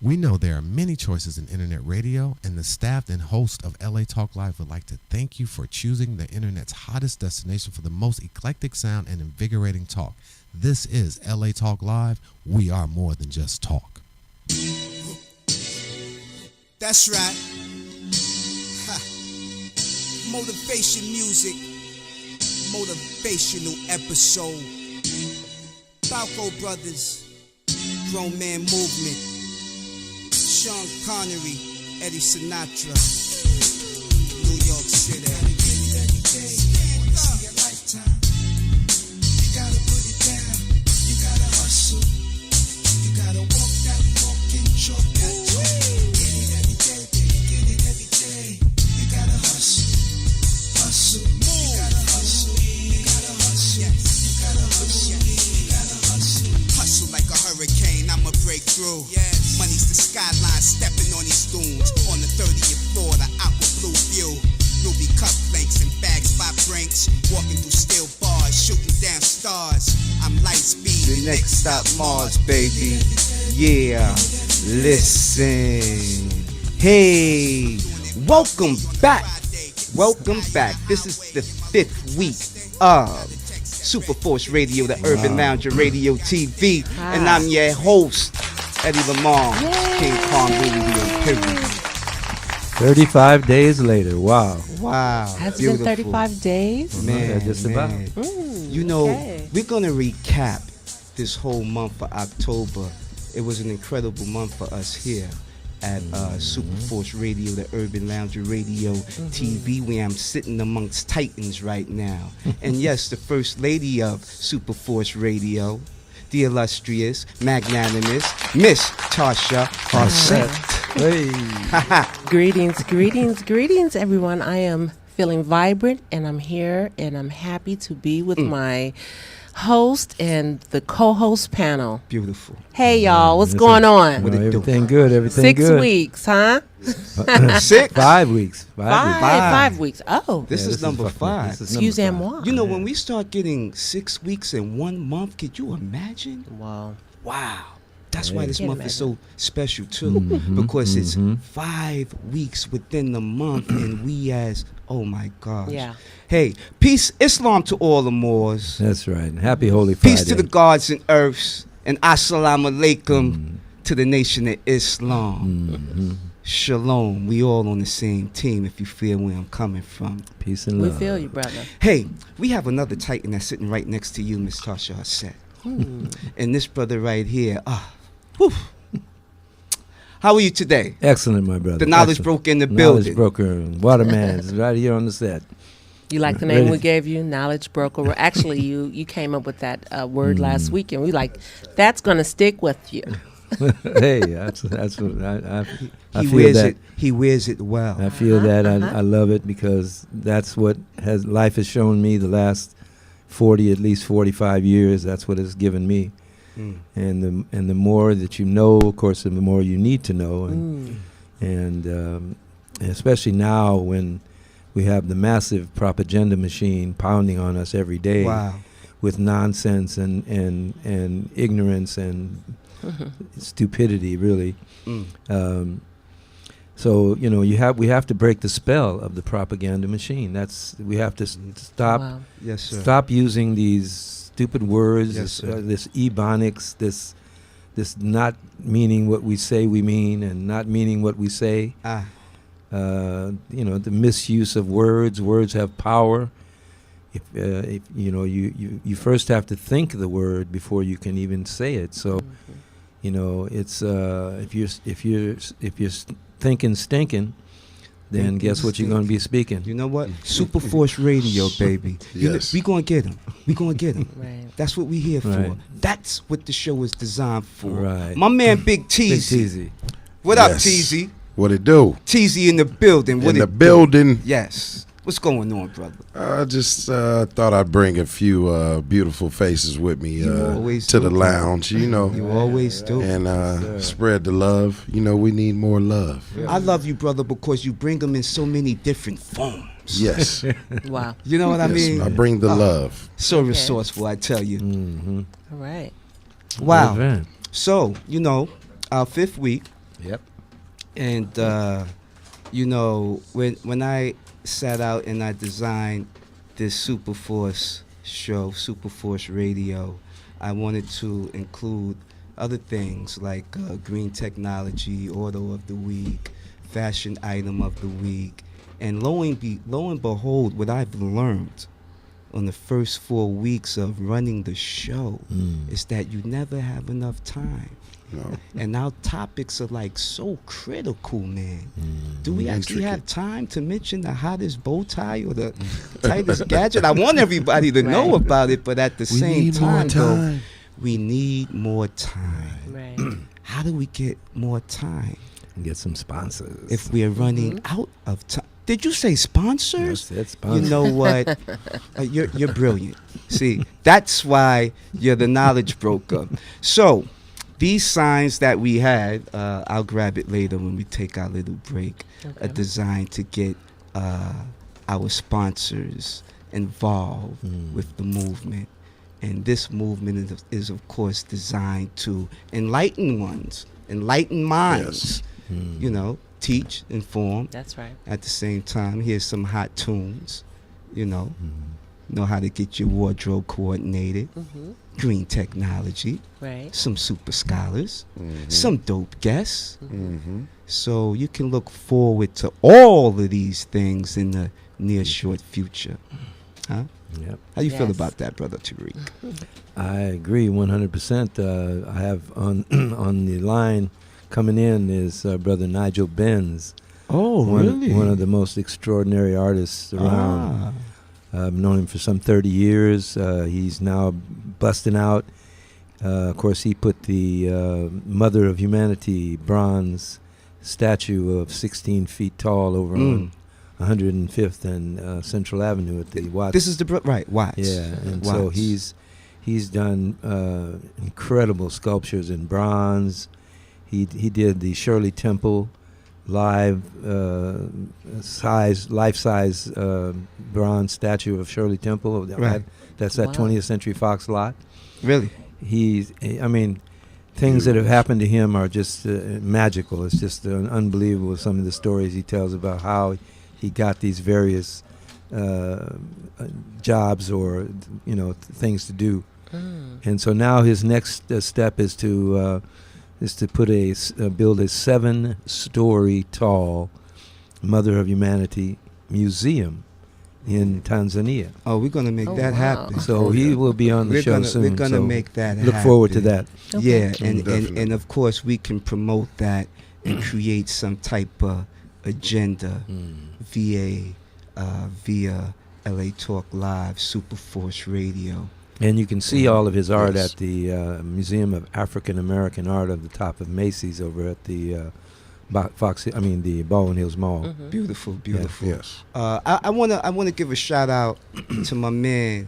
We know there are many choices in internet radio, and the staff and host of LA Talk Live would like to thank you for choosing the internet's hottest destination for the most eclectic sound and invigorating talk. This is LA Talk Live. We are more than just talk. That's right. Ha. Motivation music. Motivational episode. Balco Brothers. Grown Man Movement. Sean Connery, Eddie Sinatra, New York City. You gotta put it down, you gotta hustle, you gotta walk that walk and chalk that talk. Get it every day, baby, get it every day. You gotta hustle, hustle, you gotta hustle, you gotta hustle, you gotta hustle, you gotta hustle. Hustle like a hurricane, I'ma break through. Money's the skyline, stepping on these dunes. On the 30th floor, the Aqua Blue view. Ruby cufflinks and bags by Brinks. Walking through steel bars, shooting down stars. I'm light speed. The next stop Mars, baby. Yeah, listen. Hey, welcome back. Welcome back. This is the 5th week of Superforce Radio, the Urban Lounger Radio TV. And I'm your host, Eddie Lamar, King Kong, really the Imperial. 35 days later, wow. Wow. Has it been 35 days? Man, just about. You know, we're going to recap this whole month of October. It was an incredible month for us here at Superforce Radio, the Urban Lounger Radio TV, where I'm sitting amongst titans right now. And yes, the First Lady of Superforce Radio, the illustrious, magnanimous Miss Tasha Harsett. Hey. Greetings, everyone. I am feeling vibrant, and I'm here, and I'm happy to be with my host and the co-host panel. Beautiful. Hey, y'all, what's going on? What it do? Everything good, everything 6 good. weeks, huh? 6? 5 weeks. 5 weeks. Oh, This is number 5. excusez-moi. You know, when we start getting 6 weeks in 1 month, could you imagine? Wow. Wow. That's why this Can't month is so special, too. Because it's 5 weeks within the month, and we as, oh my gosh. Yeah. Hey, peace, Islam to all the Moors. That's right. Happy Holy Friday. Peace to the gods and earths, and assalamu alaikum to the nation of Islam. Shalom. We all on the same team, if you feel where I'm coming from. Peace and We love. feel you, brother. Hey, we have another titan that's sitting right next to you, Miss Tasha Harsett. And this brother right here, whew. How are you today? Excellent, my brother. The knowledge Excellent. broker in the Knowledge building. broker, Waterman is right here on the set. You like the name we gave you, Knowledge Broker? Well, actually, you came up with that word last week, and we like, that's going to stick with you. Hey, that's what I He feel wears that. it. He wears it well. I feel that. I love it because that's what life has shown me the last 40, at least 45 years. That's what it's given me. And the more that you know, of course, the more you need to know, and especially now when we have the massive propaganda machine pounding on us every day with nonsense and ignorance and stupidity, really. So we have to break the spell of the propaganda machine. We have to stop. Wow. Yes, sir. Stop using these stupid words, Yes, this ebonics, this not meaning what we say we mean and not meaning what we say. The misuse of words. Words have power. If you first have to think the word before you can even say it. So, it's if you're thinking stinking, then guess what you're going to be speaking. You know what? Superforce Radio, baby. Yes. We gonna get him. We gonna get him. Right. That's what we here for. Right. That's what the show is designed for. Right. My man, Big Big Teezy. Teezy. What up, Yes. Teezy? What it do? Teezy in the building. What In the it do? building. Yes. What's going on, brother? I just thought I'd bring a few beautiful faces with me You always to do. the lounge, You always do. and spread the love. We need more love. I love you, brother, because you bring them in so many different forms. Yes. Wow. You know what I Yes, mean? I bring the love. So resourceful, I tell you. Mm-hmm. All right. Wow. Event. So, our 5th week, Yep. And you know, when I sat out and I designed this Superforce show, Superforce Radio, I wanted to include other things like green technology, auto of the week, fashion item of the week, and lo and behold, what I've learned on the first 4 weeks of running the show is that you never have enough time. No. And our topics are like so critical, man. Do we actually have time to mention the hottest bow tie or the tightest gadget? I want everybody to know about it, but at the same time, though, we need more time. Right. How do we get more time Get some sponsors. if we're running out of time? Did you say sponsors? That's You know what? You're brilliant. See, that's why you're the knowledge broker. So, these signs that we had, I'll grab it later when we take our little break, are designed to get our sponsors involved with the movement. And this movement is of course, designed to enlighten minds, you know, teach, inform. That's right. At the same time, here's some hot tunes, you know how to get your wardrobe coordinated, green technology, Right. some super scholars, some dope guests. So you can look forward to all of these things in the near short future. Huh? Yep. How you feel Yes. about that, Brother Tariq? I agree 100%. I have on on the line coming in is Brother Nigel Benz. Oh, One of the most extraordinary artists around. I've known him for some 30 years. He's now busting out. Of course, he put the Mother of Humanity bronze statue of 16 feet tall over on 105th and Central Avenue at the Watts. This is the Watts. Yeah, and so Watts. he's done incredible sculptures in bronze. He did the Shirley Temple life size bronze statue of Shirley Temple. Right. That's that Wow. 20th Century Fox lot. Really? I mean, things that have happened to him are just magical. It's just unbelievable, some of the stories he tells about how he got these various jobs or, you know, things to do. And so now his next step is to put build a 7-story tall Mother of Humanity museum in Tanzania. Oh, we're gonna make Oh, that wow. happen. So he will be on the show soon. We're gonna so make that happen. look forward to that. Yeah, Okay. and Definitely. of course we can promote that and create some type of agenda via LA Talk Live, Superforce Radio. And you can see all of his art Yes. at the Museum of African American Art of the top of Macy's over at the the Baldwin Hills Mall. Beautiful, beautiful. Yes. I wanna give a shout out to my man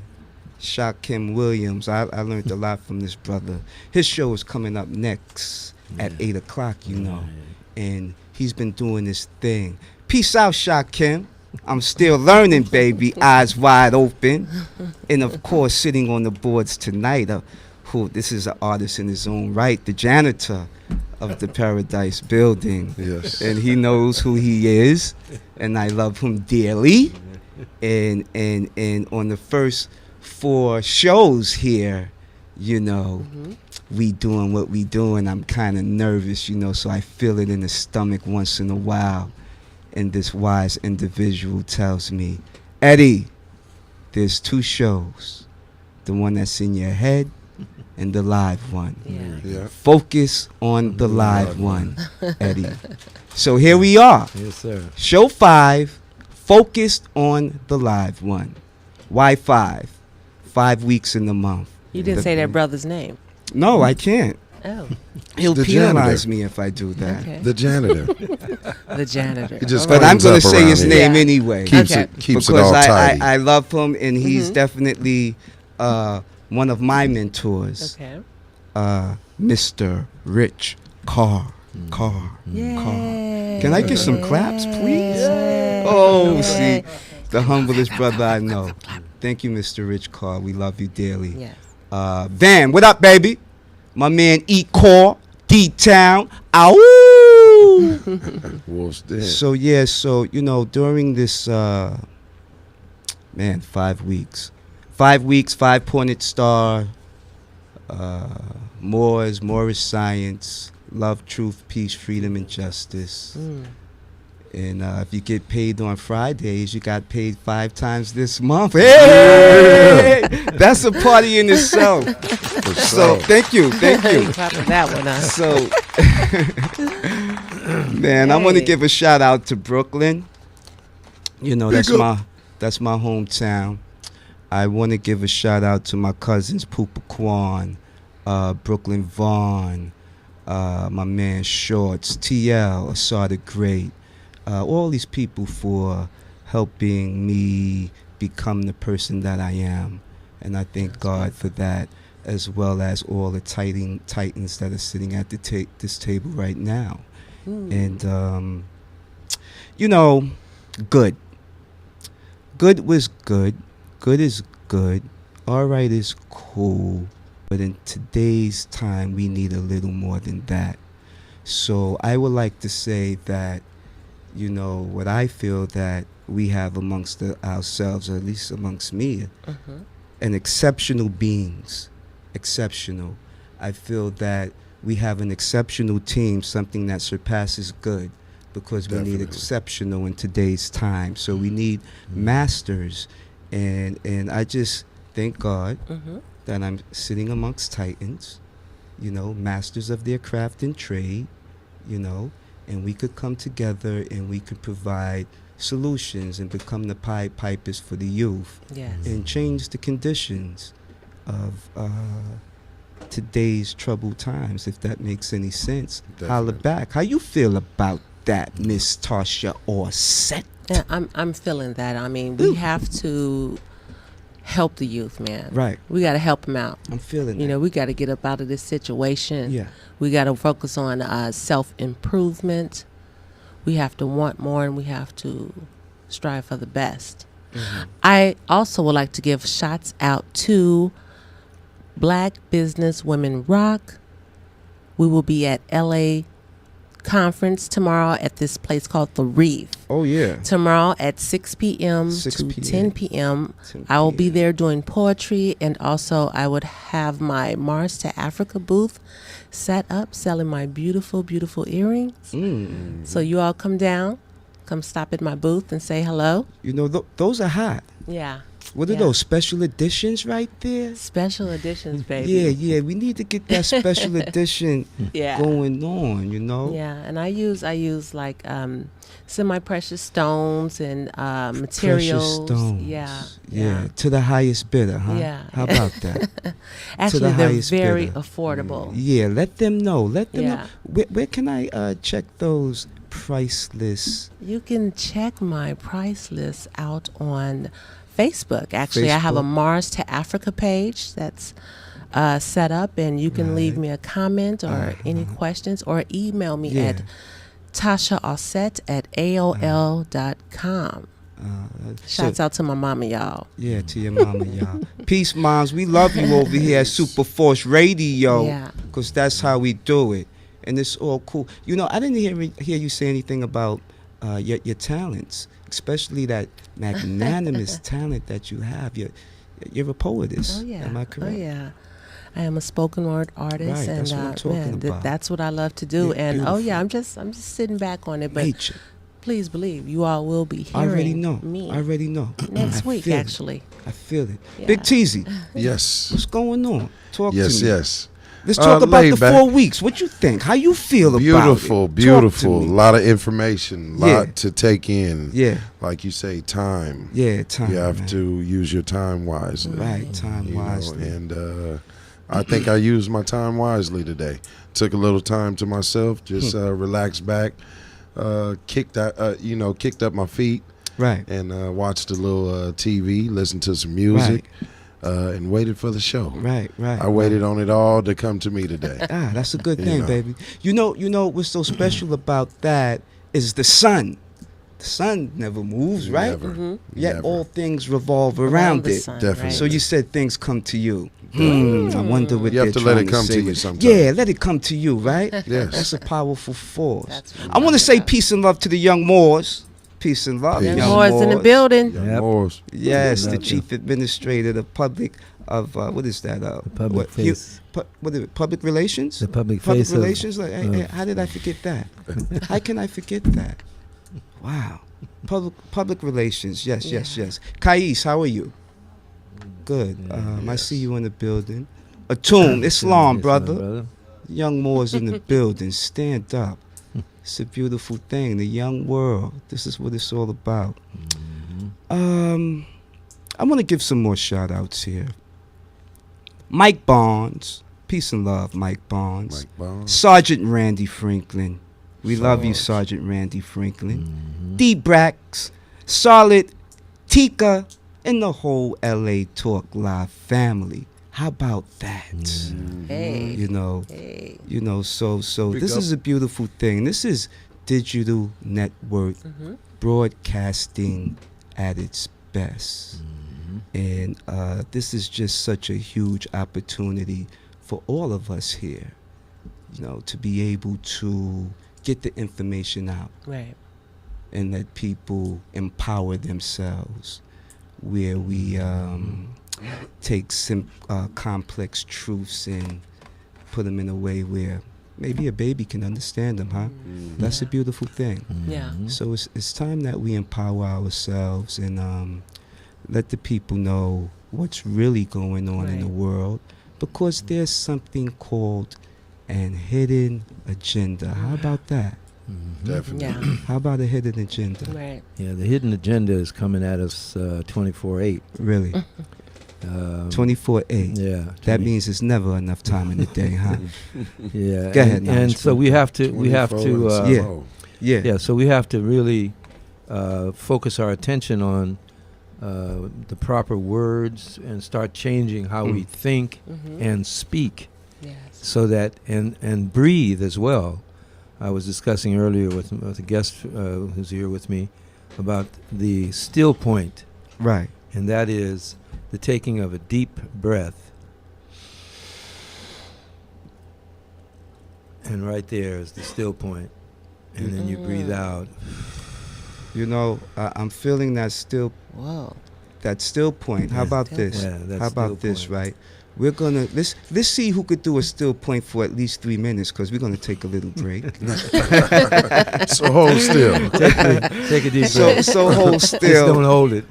Shakim Williams. I learned a lot from this brother. His show is coming up next at 8 o'clock, you know, and he's been doing this thing. Peace out, Shakim. I'm still learning, baby. Eyes wide open, and of course, sitting on the boards tonight. This is an artist in his own right, the janitor of the Paradise Building. Yes. And he knows who he is, and I love him dearly. And on the first 4 shows here, you know, we doing what we doing. I'm kind of nervous, you know, so I feel it in the stomach once in a while. And this wise individual tells me, Eddie, there's 2 shows, the one that's in your head and the live one. Yeah. Focus on the live one, Eddie. So here we are. Yes, sir. Show 5, focused on the live one. Why 5? 5 weeks in the month. You didn't say that brother's name. No, I can't. Oh, He'll The penalize janitor. me if I do that. okay. The janitor. The janitor. He just All But I'm Cleans going up to say around his here. name Yeah. anyway. Keeps Okay. it keeps because it all tidy. I love him, and he's definitely one of my mentors, Okay. Mr. Rich Carr. Yay. Can I get some claps, please? Yay. Oh, Yay. see, the humblest brother I know. Thank you, Mr. Rich Carr. We love you dearly. Yes. Van, what up, baby? My man E Core, D Town. Ow! Wolf's Den. So yeah, so during this 5 weeks. 5 weeks, 5-pointed star, Morris Science, Love, Truth, Peace, Freedom, and Justice. And if you get paid on Fridays, you got paid 5 times this month. Hey! That's a party in itself. So thank you. Clap for that one, So, man, I want to give a shout out to Brooklyn. That's my hometown. I want to give a shout out to my cousins Poopa Kwan, Brooklyn Vaughn, my man Shorts, TL, Asada Great, all these people for helping me become the person that I am, and I thank God for that, as well as all the titans that are sitting at this table right now. And good was good. Good is good. All right is cool. But in today's time, we need a little more than that. So I would like to say that, what I feel that we have amongst ourselves, or at least amongst me, an exceptional beings. Exceptional. I feel that we have an exceptional team, something that surpasses good, because we need exceptional in today's time. So we need masters. And I just thank God that I'm sitting amongst titans, masters of their craft and trade, and we could come together and we could provide solutions and become the Pied Pipers for the youth. Yes. And change the conditions of today's troubled times, if that makes any sense. Definitely. Holla back. How you feel about that, Miss Tasha Orset? Yeah, I'm feeling that. I mean, we have to help the youth, man. Right. We got to help them out. I'm feeling that. We got to get up out of this situation. Yeah. We got to focus on self-improvement. We have to want more, and we have to strive for the best. I also would like to give shots out to Black Business Women Rock. We will be at LA Conference tomorrow at this place called The Reef. Oh, yeah. Tomorrow at 6 p.m. 6 to p.m. 10 p.m. 10 I will be p.m. there doing poetry, and also I would have my Mars to Africa booth set up selling my beautiful, beautiful earrings. So you all come down, come stop at my booth and say hello. Those are hot. Yeah. What are those special editions right there? Special editions, baby. Yeah. We need to get that special edition going on, Yeah, and I use like semi-precious stones and materials. Precious stones. Yeah. To the highest bidder, huh? Yeah. How about that? Actually, the they're highest very bidder. affordable. Yeah, let them know. Let them Yeah. know. Where can I check those price lists? You can check my price list out on Facebook. Actually, I have a Facebook. Mars to Africa page that's set up, and you can leave me a comment or any questions, or email me at tashaosset@aol.com. Shouts out to my mama, y'all. Yeah, to your mama, y'all. Peace, moms. We love you over here at Super Force Radio. Yeah. Because that's how we do it. And it's all cool. I didn't hear you say anything about your talents, especially that magnanimous talent that you have. You're a poetess. Oh, yeah. Am I correct? Oh, yeah. I am a spoken word artist, Right, and that's what I'm talking about. that's what I love to do. You're and beautiful. I'm just sitting back on it. But Nature. please believe you all will be I hearing already know. me I already know. next I week. feel it. Actually, I feel it. Yeah. Big Teasy, Yes. what's going on? Talk Yes, to me. yes. Let's talk about laid the back. 4 weeks. What you think? How you feel about it? Beautiful, Talk beautiful. to A me. lot of information, Yeah. lot to take in. Yeah. Like you say, time. Yeah, time. You have man. to use your time wisely. Right, time you know, wisely. and I think I used my time wisely today. Took a little time to myself, just relaxed back, kicked up my feet, Right. and watched a little TV, listened to some music, and waited for the show. Right. I waited on it all to come to me today. That's a good You thing, know. baby. You know what's so special about that is the sun. The sun never moves, right? Never. Yet Never. all things revolve around the it. sun, Definitely. right? So you said things come to you. I wonder what You have they're to let trying it come say to you with- sometimes. Yeah, let it come to you, right? Yes. That's a powerful force. That's what I want to I'm say about. peace and love to the young Moors. Peace and love, Peace. Young young Moors in the Moors. building. Young Yep. Moors. Yes, the Love you. chief administrator, the public of what is that? public face. What is it? Public relations. The public Public face of- relations. Like, hey, how did I forget that? How can I forget that? Wow. Public relations. Yes, yes, yes. Kais, how are you? Good. I see you in the building. Atum, Islam, brother. Young Moors in the building. Stand up. It's a beautiful thing. The young world. This is what it's all about. I want to give some more shout outs here. Mike Bonds. Peace and love, Mike Bonds. Mike Bonds. Sergeant Randy Franklin. We love you, Sergeant Randy Franklin. D Brax, Charlotte, Tika, and the whole LA Talk Live family. How about that? Hey. You know, Hey. so Big this up. is a beautiful thing. This is digital network broadcasting at its best. And this is just such a huge opportunity for all of us here, you know, to be able to get the information out Right. and let people empower themselves, where we take complex truths and put them in a way where maybe a baby can understand them, huh? That's a beautiful thing. Yeah. So it's time that we empower ourselves and let the people know what's really going on in the Right. world, because there's something called an hidden agenda. How about that? Definitely. Yeah. How about a hidden agenda? Right. Yeah, the hidden agenda is coming at us 24/8. Really? 24/8. Yeah. That means it's never enough time in the day, huh? Yeah. Go ahead, And Knowledge so we have to 24 and yeah. solo. Yeah. yeah, so we have to really focus our attention on the proper words and start changing how we think and speak, Yes. so that and breathe as well. I was discussing earlier with a guest who's here with me about the still point, Right. and that is the taking of a deep breath. And right there is the still point. And then you breathe out. You know, I'm feeling that still Whoa. point. How Yeah. about Still this? point. Yeah, that How about still this, point. right? We're gonna let's see who could do a still point for at least 3 minutes, because we're gonna take a little break. So hold still. Take a deep so breath. so hold Just don't still. hold it.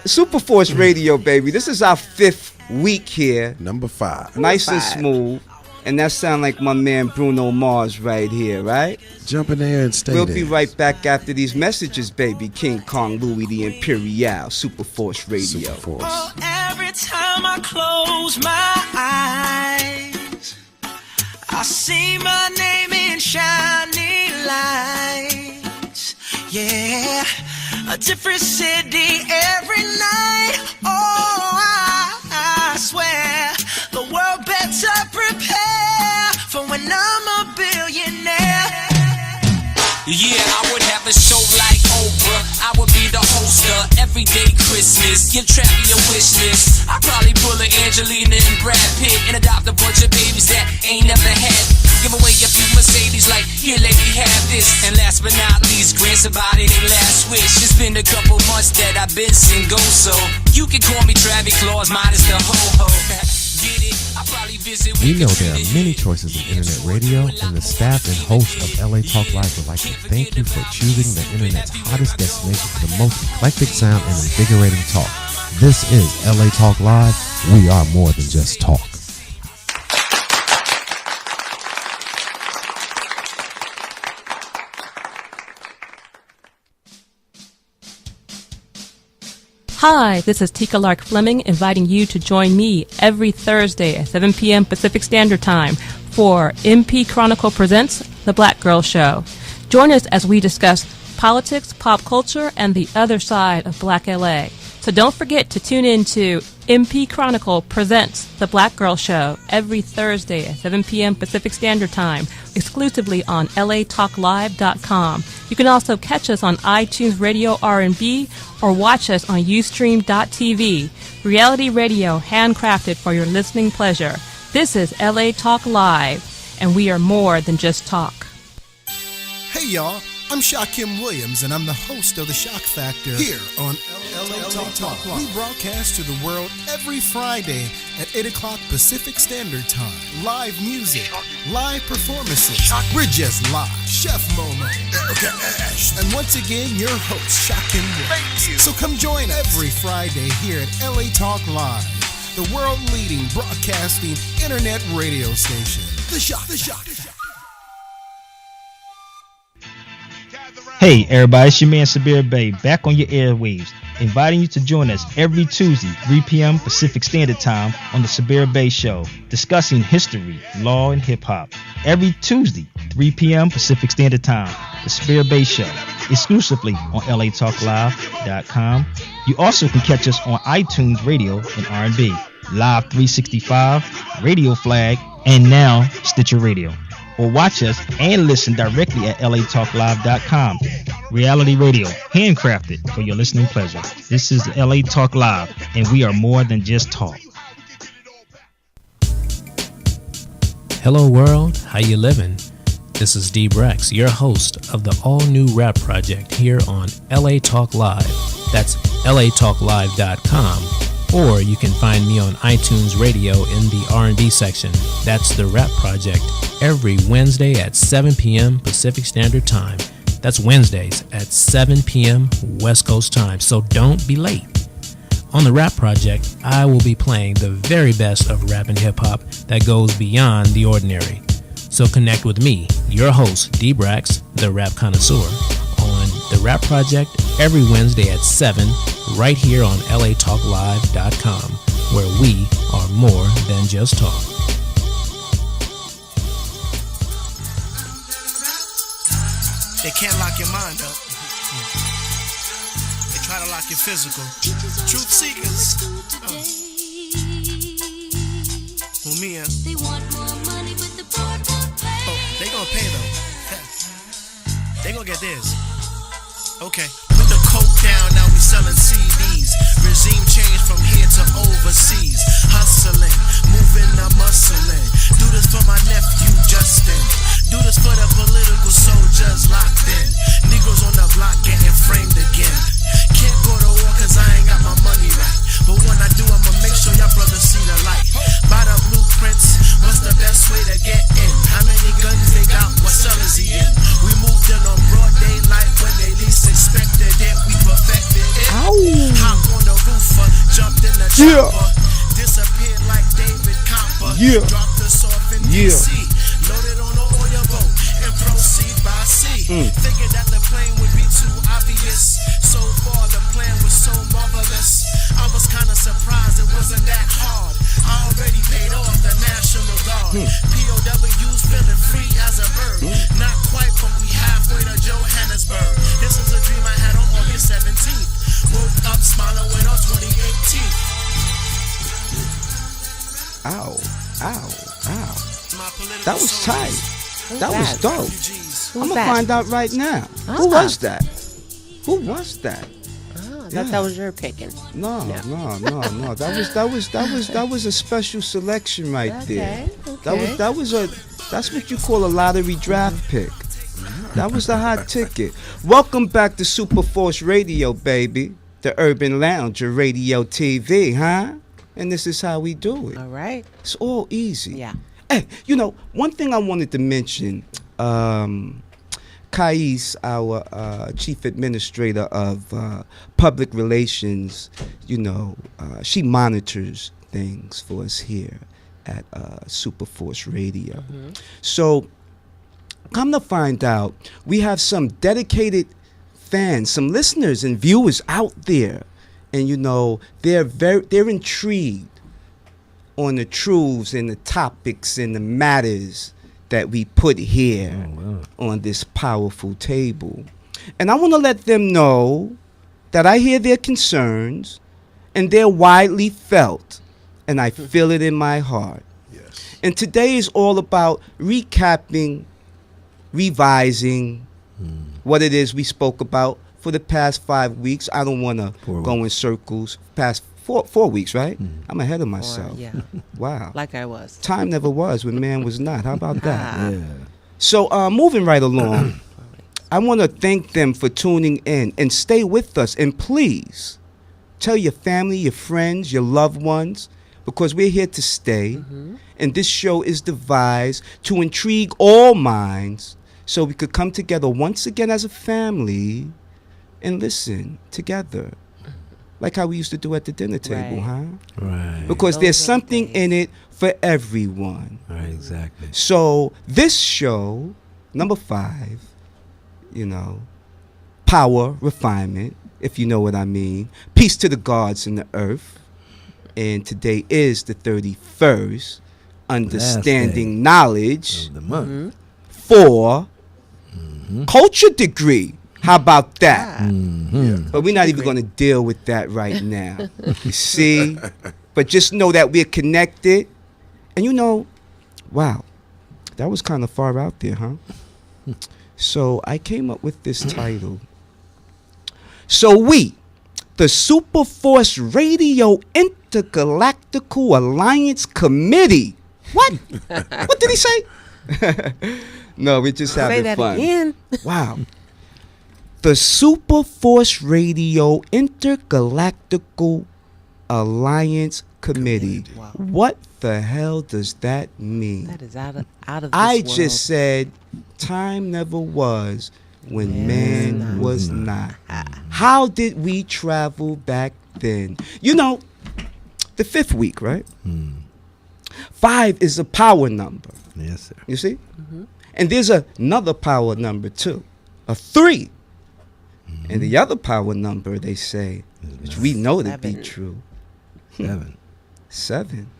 Superforce Radio, baby. This is our 5th week here. Number 5. Nice and smooth. And that sound like my man Bruno Mars right here, right? Jump in there and stay We'll there. be right back after these messages, baby. King Kong Louis the Imperial, Superforce Radio. Superforce. Oh, every time I close my eyes, I see my name in shining lights. Yeah, a different city every night. Oh, I swear the world better prepare for when I'm a billionaire. Yeah, I would have a show like Oprah. I would be the host of Everyday Christmas. Give Trappy a wish list. I'd probably pull a Angelina and Brad Pitt and adopt a bunch of babies that ain't never had. Give away a few Mercedes like, here lady, have this. And last but not least, grant somebody their last wish. It's been a couple months that I've been single, so you can call me Travis Claus, minus the ho-ho. Get it? I'll probably visit We with know the there are many choices in internet radio, and the staff and host of LA Talk Live would like to thank you for choosing the internet's hottest destination for the most eclectic sound and invigorating talk. This is LA Talk Live. We are more than just talk. Hi, this is Tika Lark Fleming inviting you to join me every Thursday at 7 p.m. Pacific Standard Time for MP Chronicle Presents The Black Girl Show. Join us as we discuss politics, pop culture, and the other side of Black LA. So don't forget to tune in to MP Chronicle presents The Black Girl Show every Thursday at 7 p.m. Pacific Standard Time, exclusively on latalklive.com. You can also catch us on iTunes Radio R&B or watch us on Ustream.tv. Reality radio handcrafted for your listening pleasure. This is LA Talk Live, and we are more than just talk. Hey y'all, I'm Shaquem Williams, and I'm the host of The Shock Factor here on LA Talk. We broadcast to the world every Friday at 8 o'clock Pacific Standard Time. Live music, live performances. We're just live. Chef Momo, Erica Ash, and once again, your host, Shaquem Williams. So come join every Friday here at LA Talk Live, the world-leading broadcasting internet radio station. The Shock. Hey everybody, it's your man Sabir Bey back on your airwaves, inviting you to join us every Tuesday, 3 p.m. Pacific Standard Time on the Sabir Bey Show, discussing history, law, and hip-hop. Every Tuesday, 3 p.m. Pacific Standard Time, the Sabir Bey Show, exclusively on latalklive.com. You also can catch us on iTunes Radio and R&B, Live 365, Radio Flag, and now Stitcher Radio. Or watch us and listen directly at latalklive.com. Reality radio, handcrafted for your listening pleasure. This is LA Talk Live, and we are more than just talk. Hello world, how you living? This is D Brex, your host of the all-new rap project here on LA Talk Live. That's latalklive.com. Or you can find me on iTunes Radio in the R&B section. That's the Rap Project, every Wednesday at 7 p.m. Pacific Standard Time. That's Wednesdays at 7 p.m. West Coast time, so don't be late. On the Rap Project, I will be playing the very best of rap and hip-hop that goes beyond the ordinary. So connect with me, your host, D-Brax, the rap connoisseur, on the Rap Project every Wednesday at 7, right here on latalklive.com, where we are more than just talk. They can't lock your mind up. They try to lock your physical. Truth seekers. Mia. They want more money, but the poor won't pay. Oh, they gonna pay though. They gonna get theirs. Okay. Put the coke down, now we selling CDs. Regime change from here to overseas. Hustling, moving, I'm muscling. Do this for my nephew Justin. Do this for the political soldiers locked in. Negroes on the block getting framed again. Can't go to war cause I ain't got my money right. But when I do, I'ma make sure y'all brothers see the light. Buy the blueprints, what's the best way to get in? How many guns they got, what cell is he in? We moved in on broad daylight when they least expected it. We perfected it. Hop on the roofer, jumped in the chopper. Disappeared like David Copper. Dropped us off in D.C. Loaded on an oil boat and proceed by sea. Thinking that the plane would be too obvious. So far the plan was so marvelous. I was kinda surprised it wasn't that hard. I already paid off the National Guard. POWs feeling free as a bird. Not quite, but we halfway to Johannesburg. This is a dream I had on August 17th. Woke up smiling with our 2018. Ow. That was tight. That was dope. I'm gonna find out right now. Who was that? Who was that? That was your picking. No. That was a special selection right there. Okay. That's what you call a lottery draft pick. That was the hot ticket. Welcome back to Superforce Radio, baby. The Urban Lounge, your radio TV, huh? And this is how we do it. All right. It's all easy. Yeah. Hey, one thing I wanted to mention, Kais, our chief administrator of public relations, she monitors things for us here at Superforce Radio. So, come to find out, we have some dedicated fans, some listeners and viewers out there, and they're intrigued on the truths and the topics and the matters that we put here on this powerful table. And I want to let them know that I hear their concerns and they're widely felt, and I feel it in my heart. Yes. And today is all about recapping, revising what it is we spoke about for the past 5 weeks. I don't want to 4 go in circles. Past 4 weeks, right? Mm. I'm ahead of Or, myself. yeah, Wow. like I was. Time never was when man was not. How about that? Ah. Yeah. So moving right along, I want to thank them for tuning in and stay with us. And please tell your family, your friends, your loved ones, because we're here to stay. And this show is devised to intrigue all minds so we could come together once again as a family and listen together. Like how we used to do at the dinner table, Right. huh? Right. Because Those there's are the something days. in it for everyone. Right, exactly. So this show, number 5, you know, power, refinement, if you know what I mean. Peace to the gods in the earth. And today is the 31st. Understanding knowledge Of the month. for culture degree. How about that? Mm-hmm. But we're not even going to deal with that right now. You see? But just know that we're connected. And you know, wow, that was kind of far out there, huh? So I came up with this title. So we, the Superforce Radio Intergalactical Alliance Committee. What? What did he say? No, we're just having Say that fun. again. Wow. The Superforce Radio Intergalactical Alliance Committee. Wow. What the hell does that mean? That is out of this I world. just said time never was when man was not. How did we travel back then? You know, the 5th week, right? 5 is a power number. Yes, sir. You see? And there's another power number too, a 3. And the other power number, they say, which we know to be 7. true, 7. 7.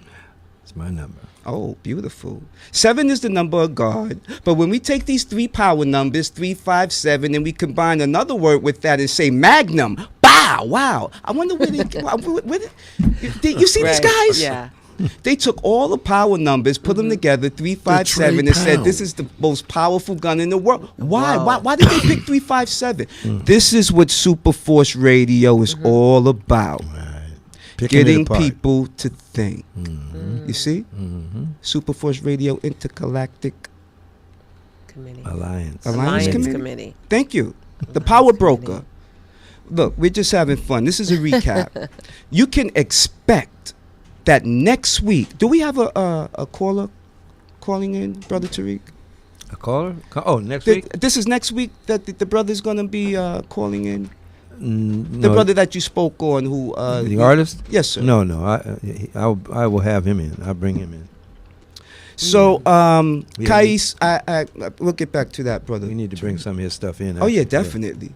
It's my number. Oh, beautiful. 7 is the number of God. But when we take these 3 power numbers, 3, 5, 7, and we combine another word with that and say magnum, bow, wow. I wonder where they, you see these Right. guys? Yeah. They took all the power numbers, put them together, 3, 5, 7, and said, this is the most powerful gun in the world. Why? Wow. Why did they pick 3, 5, 7? This is what Superforce Radio is all about. Right. Picking it Getting apart. people to think. Mhm. You see? Mhm. Superforce Radio Intergalactic Committee. Alliance. Alliance Committee? Committee. Thank you. The Alliance Power Committee. Broker. Look, we're just having fun. This is a recap. You can expect that next week. Do we have a caller calling in, Brother Tariq? A caller? Oh, next week? This is next week that the brother's going to be calling in? Mm, The no, brother that you spoke on who... the artist? Yes, sir. No. I will have him in. I'll bring him in. So, Yeah, Kais, we'll get back to that, brother. We need to bring some of his stuff in. Oh, yeah, actually. definitely.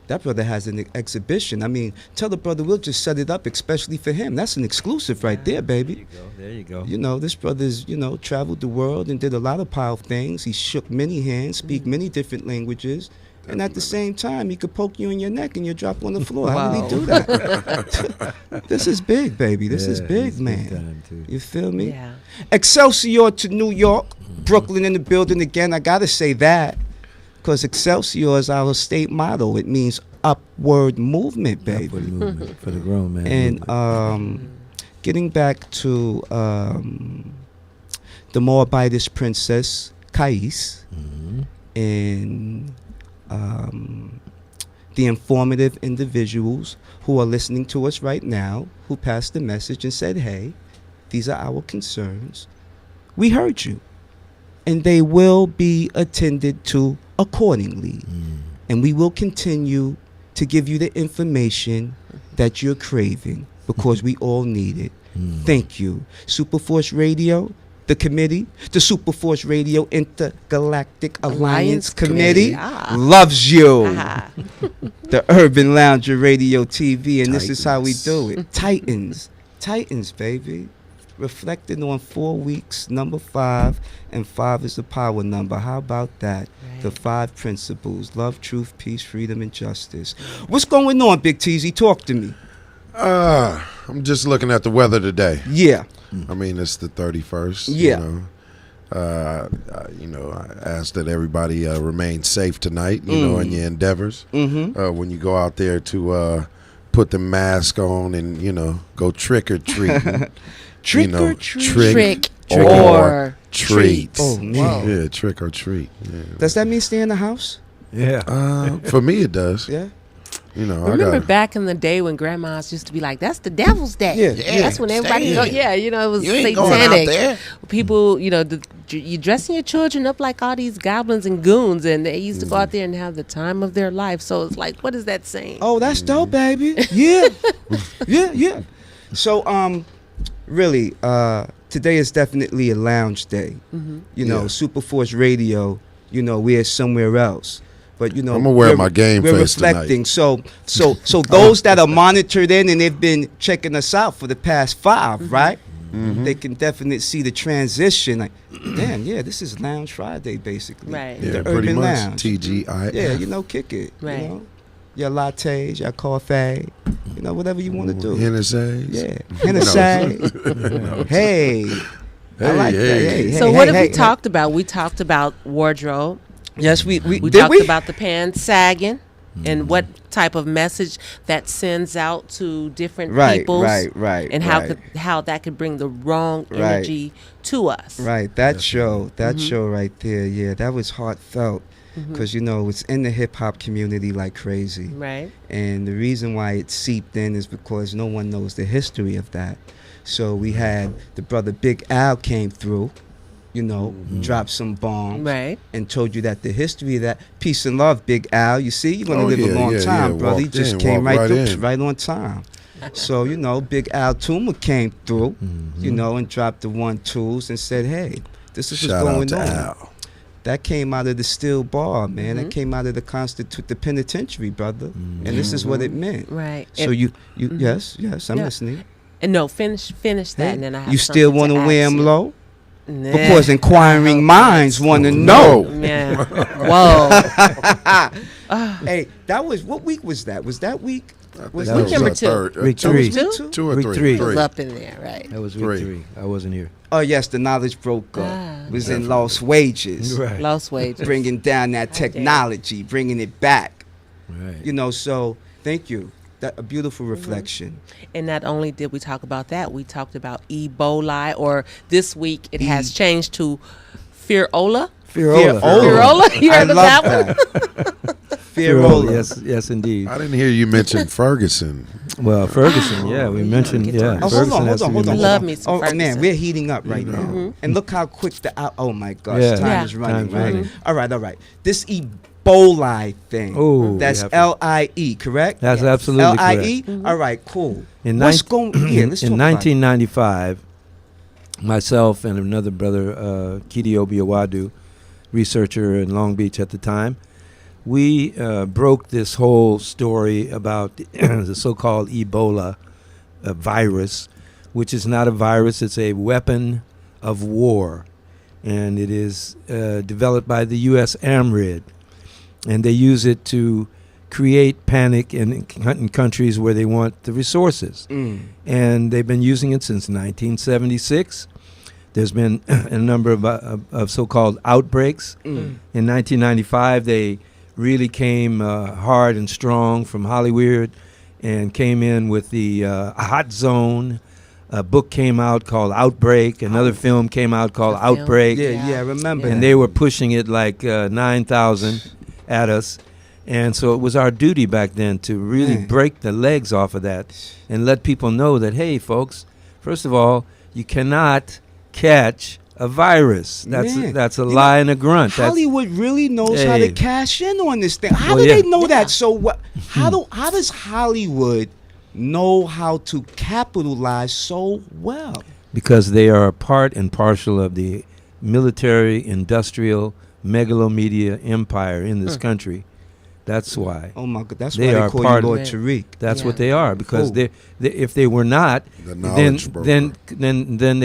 That brother has an exhibition. I mean, tell the brother we'll just set it up especially for him. That's an exclusive right there, baby. There you go. You know, this brother's, traveled the world and did a lot of powerful things. He shook many hands, speak many different languages. And at the same time, he could poke you in your neck and you drop on the floor. How did he do that? This is big, baby. This is Yeah, big, he's man. time, too. You feel me? Yeah. Excelsior to New York, Brooklyn in the building again. I gotta say that because Excelsior is our state motto. It means upward movement, baby. Upward movement for the grown man. And movement. getting back to the Moabitess princess Kais and the informative individuals who are listening to us right now, who passed the message and said, hey, these are our concerns. We heard you. And they will be attended to accordingly. And we will continue to give you the information that you're craving because we all need it. Thank you. Superforce Radio, the committee, the Superforce Radio Intergalactic Alliance Committee loves you. The Urban Lounger Radio TV, and this is how we do it. Titans, baby. Reflecting on 4 weeks, number 5, and 5 is the power number. How about that? Right. The 5 principles: love, truth, peace, freedom, and justice. What's going on, Big Teasy? Talk to me. I'm just looking at the weather today. Yeah. I mean, it's the 31st. Yeah. You know, I ask that everybody remain safe tonight, you know, in your endeavors. When you go out there to put the mask on and, you know, go trick or treating. Trick you know, or treat. Trick or treat. Oh, no. Yeah, trick or treat. Yeah. Does that mean stay in the house? Yeah. For me, it does. Yeah. You know, Remember I got back in the day when grandmas used to be like, "That's the devil's day." Yeah. That's when everybody go. Yeah, you know, it was You ain't going out satanic. there. People, you know, you dressing your children up like all these goblins and goons, and they used to go out there and have the time of their life. So it's like, what is that saying? Oh, that's dope, baby. Yeah. yeah. So, really, today is definitely a lounge day. You know, Yeah. Superforce Radio, you know, we're somewhere else. But you know, I'm gonna wear my game we're face reflecting. So those that are monitored in and they've been checking us out for the past 5, right? They can definitely see the transition. Like, damn, yeah, this is Lounge Friday, basically. Right. yeah, The pretty Urban much. Lounge. TGI. Yeah, you know, kick it. Right. You know, your lattes, your coffee, you know, whatever you want to do. NSA. Yeah, Hennessy. Hey, I like that. Hey, So hey, what hey, have hey, we talked about? We talked about wardrobe. Yes, we We did talked we? about the pants sagging and what type of message that sends out to different Right, peoples, right, and right. how that could bring the wrong Right. energy to us. Right, that show right there, yeah, that was heartfelt because you know it's in the hip hop community like crazy, Right. and the reason why it seeped in is because no one knows the history of that. So we had the brother Big Al came through, you know, dropped some bombs, Right. and told you that the history of that. Peace and love, Big Al. You see, you're gonna Oh, live yeah, a long yeah, time, yeah. brother. He Walked just in, came walked right right through, in. right on time. So you know, Big Al Tuma came through, you know, and dropped the 1-2s and said, "Hey, this is Shout what's out going to on." Al. That came out of the steel bar, man. That came out of the penitentiary, brother. And this is what it meant. Right. So And- you yes, I'm Yeah. listening. And no, finish that, Hey, and then I have you still want to wear them you. low? Nah. Because inquiring minds want to No. know. Yeah. Whoa. Hey, that was, what week was that? Was that week? Was That Week was number our two. third. Week that was three. week two? Two or Week three. three. It was up in there, right? That was week 3. 3. I wasn't here. Oh, yes, the knowledge broker Ah. was in Lost Wages. Right. Lost wages. Bringing down that technology, bringing it back. Right. You know, so thank you. That a beautiful reflection. And not only did we talk about that, we talked about Ebola, or this week it has changed to Fearola. Fiola. Fearola? You I heard of love that one? Fiola. Yes, indeed. I didn't hear you mention Ferguson. Well, Ferguson, yeah, we mentioned, get to yeah. it. Oh, Ferguson has to be on. mentioned. Love me some Oh, man, Ferguson. we're heating up right now. And look how quick oh my gosh, Yeah. time Yeah. is running, Time's right? running. All right. This Ebola thing. Oh, we That's have to- LIE, correct? That's Yes. absolutely LIE? correct. All right, cool. In What's nine- going yeah, let's in talk about it. 1995, myself and another brother, Kidi Obiawadu, researcher in Long Beach at the time, we broke this whole story about the so-called Ebola virus, which is not a virus, it's a weapon of war. And it is developed by the U.S. AMRID. And they use it to create panic in countries where they want the resources. And they've been using it since 1976. There's been a number of so-called outbreaks. In 1995, they really came hard and strong from Hollywood and came in with the Hot Zone. A book came out called Outbreak. Another film came out called A film. Outbreak. Yeah, I remember. And they were pushing it like 9,000 at us. And so it was our duty back then to really Man. break the legs off of that and let people know that, hey, folks, first of all, you cannot catch a virus. Man. That's a You lie know, and a grunt. That's, Hollywood really knows how to Hey. cash in on this thing. How Well, do yeah. they know that? So what? How does Hollywood know how to capitalize so well? because they are a part and parcel of the military, industrial, megalomedia empire in this country. That's why. Oh my God, that's They why they are call part you of Lord it. Tariq. That's Yeah. what they are, because Cool. they if they were not, The then knowledge broker. then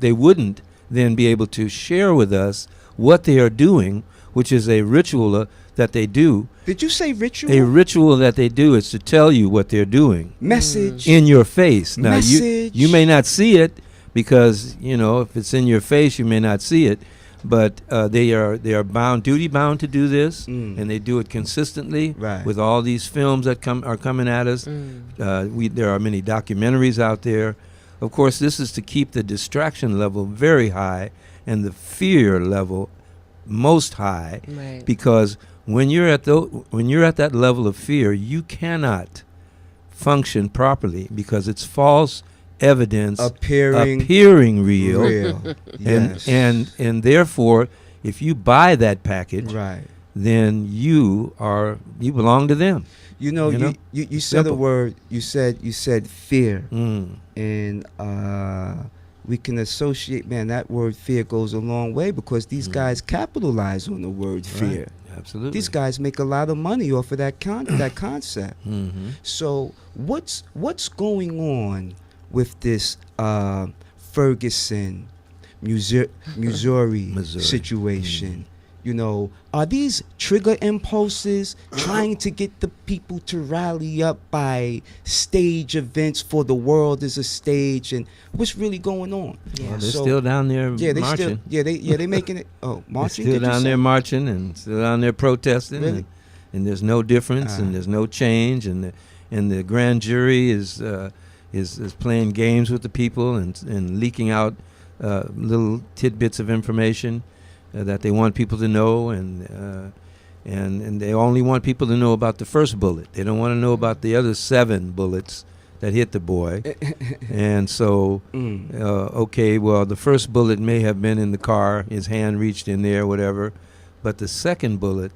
they wouldn't then be able to share with us what they are doing which is a ritual that they do. Did you say ritual? A ritual that they do is to tell you what they're doing. Message. In your face. Now, Message. you may not see it because, you know, if it's in your face, you may not see it. But they are duty bound to do this, and they do it consistently with all these films that are coming at us. There are many documentaries out there. Of course, this is to keep the distraction level very high and the fear level most high, because when you're at that level of fear, you cannot function properly because it's false evidence appearing real. Yes. and therefore, if you buy that package, then you belong to them. You said a word. You said fear, and we can associate. Man, that word fear goes a long way because these guys capitalize on the word fear. Absolutely. These guys make a lot of money off of that concept. So what's going on with this Ferguson, Missouri situation? You know, are these trigger impulses trying to get the people to rally up by stage events for the world as a stage? And what's really going on? Well, they're still down there marching. They making it. Oh, marching. They're still down there marching and still down there protesting. Really? And there's no difference and there's no change. And the grand jury is playing games with the people and leaking out little tidbits of information that they want people to know, and they only want people to know about the first bullet. They don't want to know about the other 7 bullets that hit the boy. And so, okay, well, the first bullet may have been in the car, his hand reached in there, whatever, but the second bullet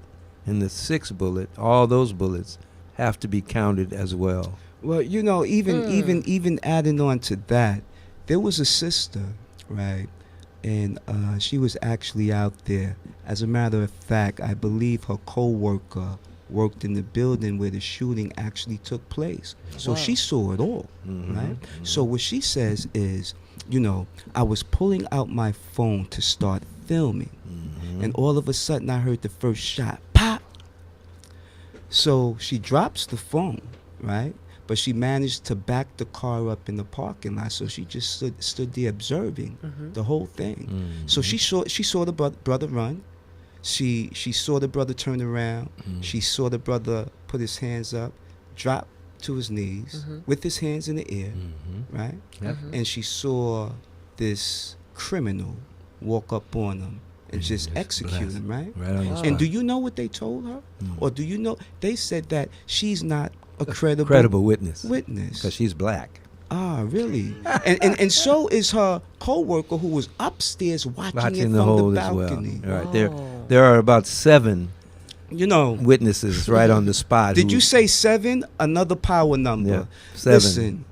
and the 6th bullet, all those bullets have to be counted as well. Well, you know, even adding on to that, there was a sister, right? And she was actually out there. As a matter of fact, I believe her co-worker worked in the building where the shooting actually took place. So she saw it all, right? So what she says is, you know, I was pulling out my phone to start filming, and all of a sudden I heard the first shot, pop. So she drops the phone, right? But she managed to back the car up in the parking lot, so she just stood there observing the whole thing. So she saw the brother run. She saw the brother turn around. She saw the brother put his hands up, drop to his knees with his hands in the air, right? And she saw this criminal walk up on him and just execute him, right? On the spot. And do you know what they told her? Or do you know they said that she's not a credible witness because she's black. Ah, really? and so is her co-worker who was upstairs watching it from the balcony. As well. Right. There are about 7 witnesses right on the spot. Did you say 7? Another power number. Yeah, 7. Listen,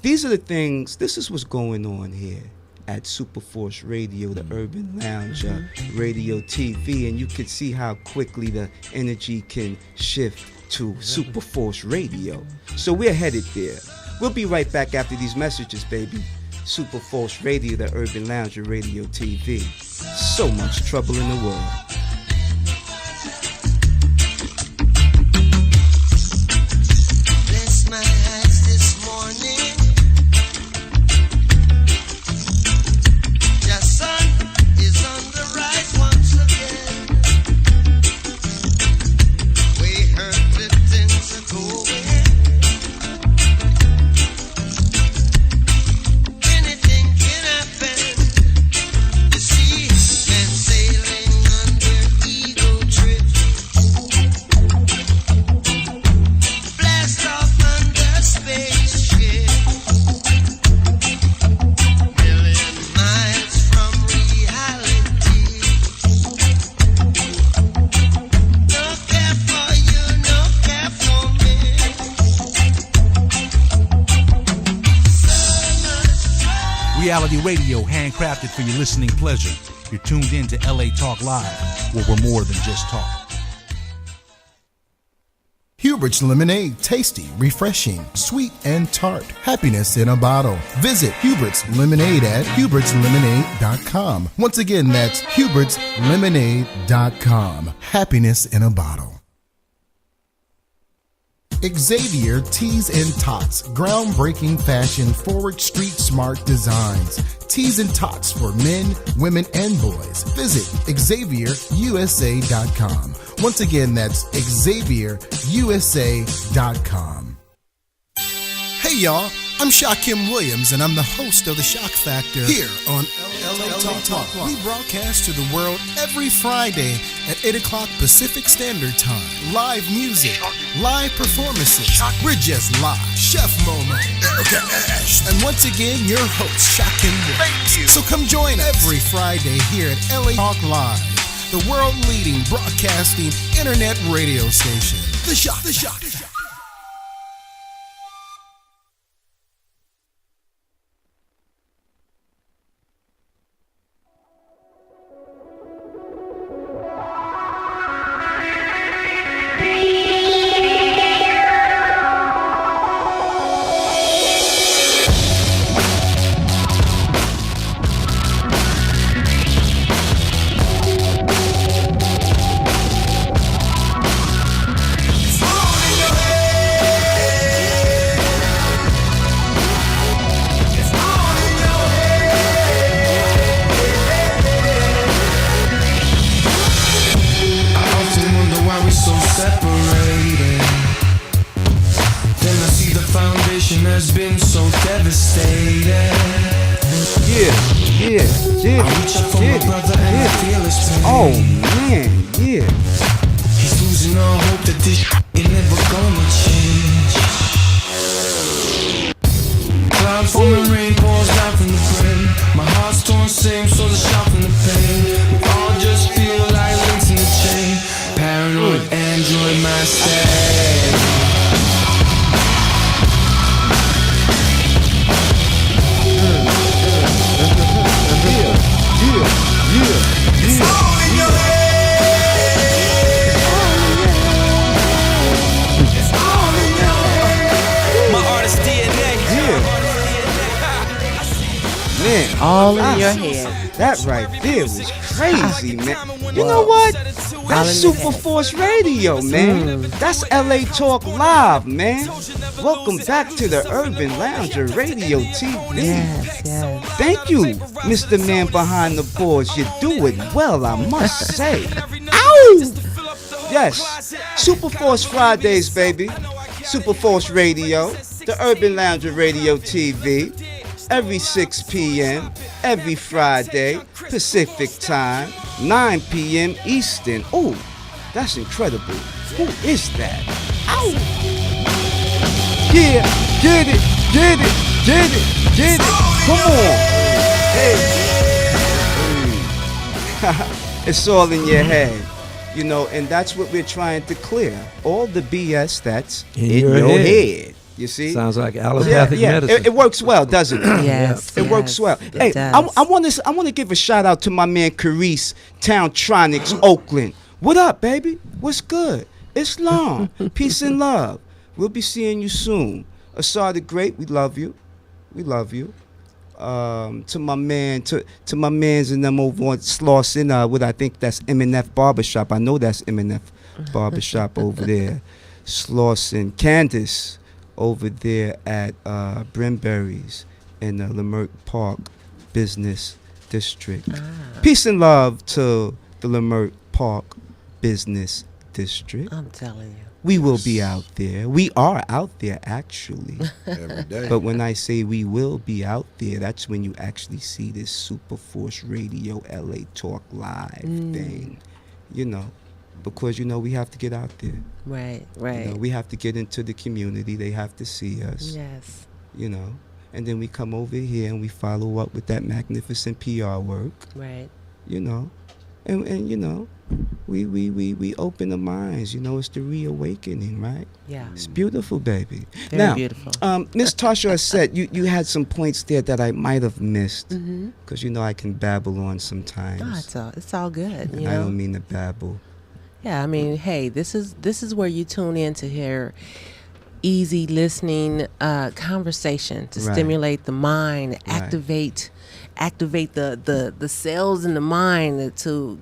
these are the things. This is what's going on here at Superforce Radio, the Urban Lounge, Radio TV, and you can see how quickly the energy can shift to Superforce Radio. So we're headed there. We'll be right back after these messages, baby. Superforce Radio, the Urban Lounge, Radio TV. So much trouble in the world. Bless my eyes this morning. Your sun is on the right once again. We heard that things are going. Anything can happen. You see, men sailing on their ego trip. Blast off on their spaceship. Million miles from reality. No care for you, no care for me. Reality radio, handcrafted for your listening pleasure. You're tuned in to LA Talk Live, where we're more than just talk. Here Hubert's Lemonade, tasty, refreshing, sweet, and tart. Happiness in a bottle. Visit Hubert's Lemonade at hubertslemonade.com. Once again, that's hubertslemonade.com. Happiness in a bottle. Xavier Tees and Tots, groundbreaking fashion, forward street smart designs. Tees and Tots for men, women, and boys. Visit XavierUSA.com. Once again, that's XavierUSA.com. Hey y'all, I'm Shaquem Williams, and I'm the host of The Shock Factor here on LA Talk. We broadcast to the world every Friday at 8 o'clock Pacific Standard Time. Live music, live performances. We're just live. Chef Momo, Erica Ash, and once again, your host, Shaquem Williams. So come join us every Friday here at LA Talk Live, the world-leading broadcasting internet radio station. The Shock. All in your head. That right there was crazy, man. You know what? That's Super Force Radio, man. That's LA Talk Live, man. Welcome back to the Urban Lounger Radio TV. Yes. Thank you, Mr. Man behind the boards. You do it well, I must say. Ow! Yes, Super Force Fridays, baby. Super Force Radio, the Urban Lounger Radio TV. Every 6 p.m., every Friday, Pacific time, 9 p.m. Eastern. Oh, that's incredible. Who is that? Ow! Yeah, get it. Come on. Hey. It's all in your head. You know, and that's what we're trying to clear. All the BS that's in your head. You see? Sounds like allopathic medicine. It works well, doesn't it? Yes. It works well. Hey, I want to give a shout out to my man Carice, Towntronics, Oakland. What up, baby? What's good? Islam. Peace and love. We'll be seeing you soon. Asar the Great, we love you. To my mans and them over on Slauson, what I think that's MNF Barbershop. I know that's MNF Barbershop over there. Slauson. Candace over there at Brimberries in the Leimert Park Business District. Peace and love to the Leimert Park Business District. I'm telling you. We will be out there. We are out there, actually. Every day. But when I say we will be out there, that's when you actually see this Super Force Radio LA Talk Live thing. You know, because, you know, we have to get out there. Right. You know, we have to get into the community. They have to see us. Yes. You know, and then we come over here and we follow up with that magnificent PR work. Right. You know, and you know, we open the minds. You know, it's the reawakening, right? Yeah. It's beautiful, baby. Very now, beautiful. Miss Tasha said you had some points there that I might have missed because you know I can babble on sometimes. Oh, it's all good. I don't mean to babble. Yeah, I mean, hey, this is where you tune in to hear easy listening conversation to Right. stimulate the mind, Right. activate the cells in the mind to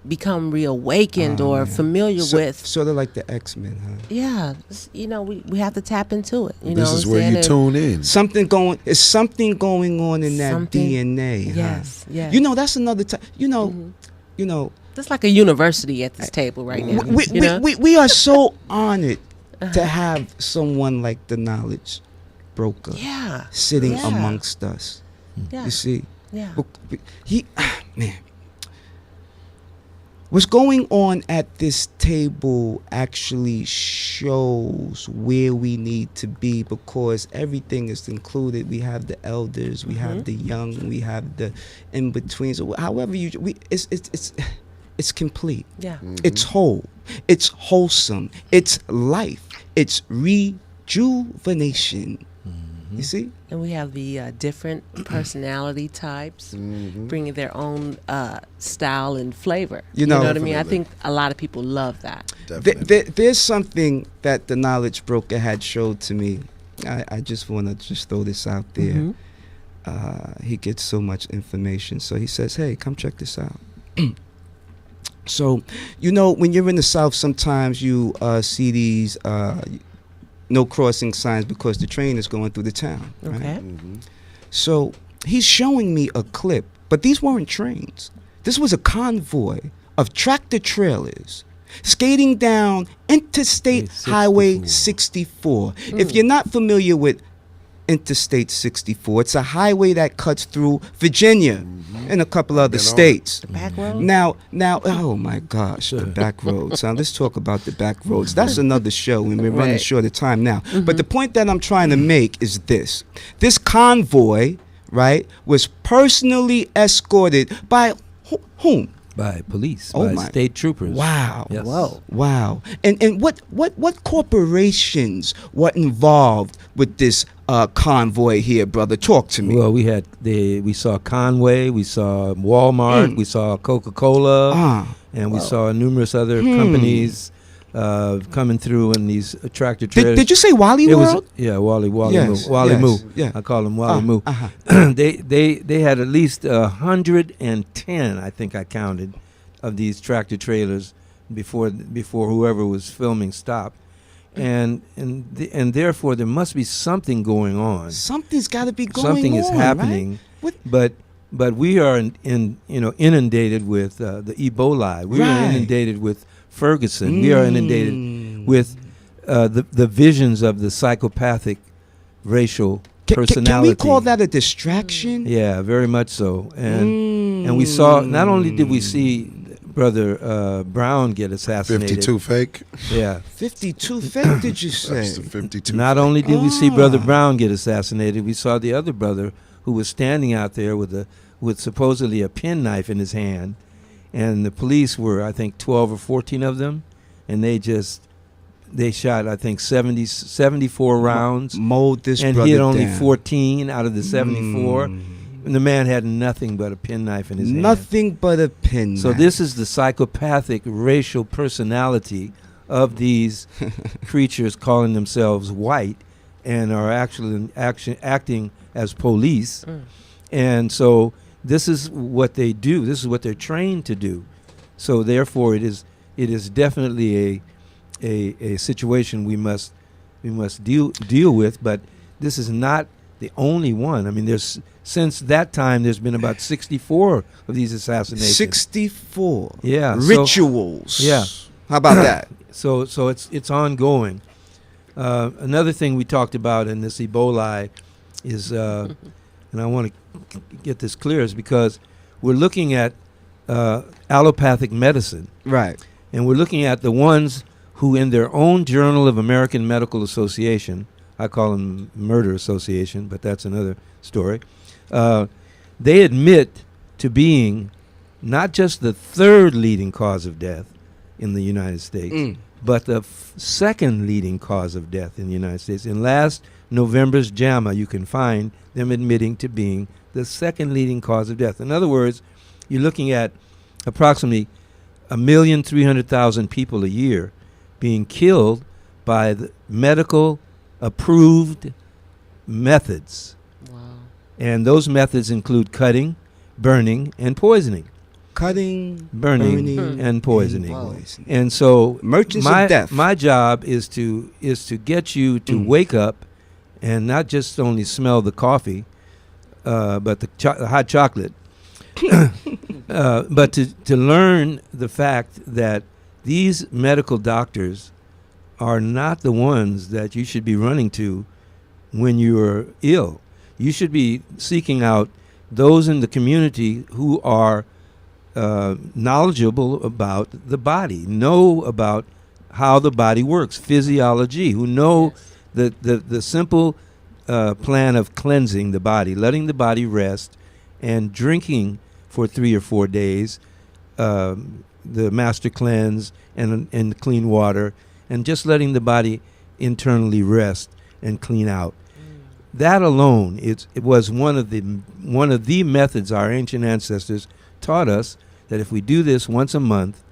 become reawakened or man. familiar with. Sort of like the X-Men, huh? Yeah, we have to tap into it. You know This what is I'm where saying? you And- tune in. It's something going on in that Something- DNA. Yes, huh? yes. You know, that's another time. You know, It's like a university at this table right now. you know? we are so honored to have someone like the knowledge broker Yeah. sitting Yeah. amongst us. Yeah. You see, Yeah. man, what's going on at this table actually shows where we need to be, because everything is included. We have the elders, we have the young, we have the in betweens. However it's complete. Yeah. It's whole. It's wholesome. It's life. It's rejuvenation. You see? And we have the different personality types bringing their own style and flavor. You know- what I mean? I Definitely. think a lot of people love that. There's something that the knowledge broker had showed to me. I just want to just throw this out there. He gets so much information. So he says, hey, come check this out. So, when you're in the South, sometimes you see these no crossing signs because the train is going through the town. Right? Okay. So he's showing me a clip, but these weren't trains. This was a convoy of tractor trailers skating down Interstate Highway 64. If you're not familiar with Interstate 64, it's a highway that cuts through Virginia and a couple other states. The back road? Now, oh my gosh, the back roads. Now let's talk about the back roads. That's another show, and we're running Right. short of time now. But the point that I'm trying to make is this: this convoy, right, was personally escorted by whom? By police, Oh by my- state troopers. Wow. Yes. Wow. And what corporations were involved with this convoy here, brother? Talk to me. Well, we saw Conway, we saw Walmart, we saw Coca-Cola, and we saw numerous other companies coming through in these tractor trailers. Did you say Wally It World? was Wally Yes, Wally yes, Moo. yeah. I call him Wally Moo. uh-huh. They had at least 110, I think I counted, of these tractor trailers before whoever was filming stopped, and therefore there must be something going on. Something's got to be going Something on. is happening, What- but we are inundated with the Ebola. We are Right. inundated with Ferguson. We are inundated with the visions of the psychopathic racial Can personality. we call that a distraction? Yeah, very much so. And we saw, not only did we see Brother Brown get assassinated. 52 fake. Yeah. 52 fake, did you say? That's the 52. Not only did we see Brother Brown get assassinated, we saw the other brother who was standing out there with supposedly a penknife in his hand, and the police were, I think, 12 or 14 of them, and they shot, I think, 74 rounds. Mowed this and brother he had only down. 14 out of the 74. And the man had nothing but a penknife in his hand. Nothing but a penknife. So this is the psychopathic racial personality of these creatures calling themselves white and are actually acting as police. And so this is what they do. This is what they're trained to do. So therefore, it is definitely a situation we must deal with. But this is not the only one. I mean, since that time, there's been about 64 of these assassinations. 64. Yeah. Rituals. Yeah. How about that? So it's ongoing. Another thing we talked about in this Ebola is, and I want to get this clear, is because we're looking at allopathic medicine. Right. And we're looking at the ones who, in their own Journal of American Medical Association, I call them Murder Association, but that's another story, they admit to being not just the third leading cause of death in the United States, but the second leading cause of death in the United States. In last November's JAMA, you can find them admitting to being the second leading cause of death. In other words, you're looking at approximately 1,300,000 people a year being killed by the medical approved methods. Wow. And those methods include cutting, burning, and poisoning. Cutting, Burning, burning, and poisoning. poisoning. And so Merchants my, of death. my job is to get you to wake up and not just only smell the coffee, but the hot chocolate, but to learn the fact that these medical doctors are not the ones that you should be running to when you're ill. You should be seeking out those in the community who are knowledgeable about the body, know about how the body works, physiology, who know the simple plan of cleansing the body, letting the body rest, and drinking for 3 or 4 days the master cleanse and clean water, and just letting the body internally rest and clean out. That alone, it was one of the methods our ancient ancestors taught us, that if we do this once a month,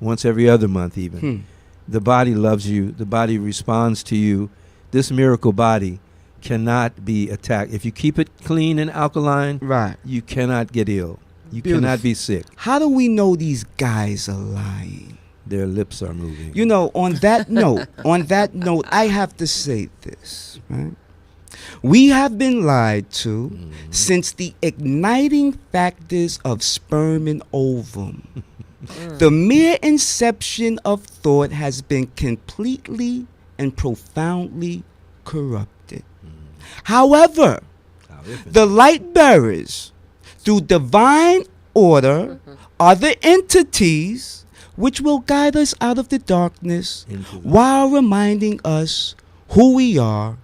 once every other month even, the body loves you, the body responds to you. This miracle body cannot be attacked. If you keep it clean and alkaline, Right. you cannot get ill. You Beautiful. cannot be sick. How do we know these guys are lying? Their lips are moving. You know, on that note, I have to say this, right? We have been lied to since the igniting factors of sperm and ovum. The mere inception of thought has been completely and profoundly corrupted. However, the light bearers, through divine order, are the entities which will guide us out of the darkness while reminding us who we are.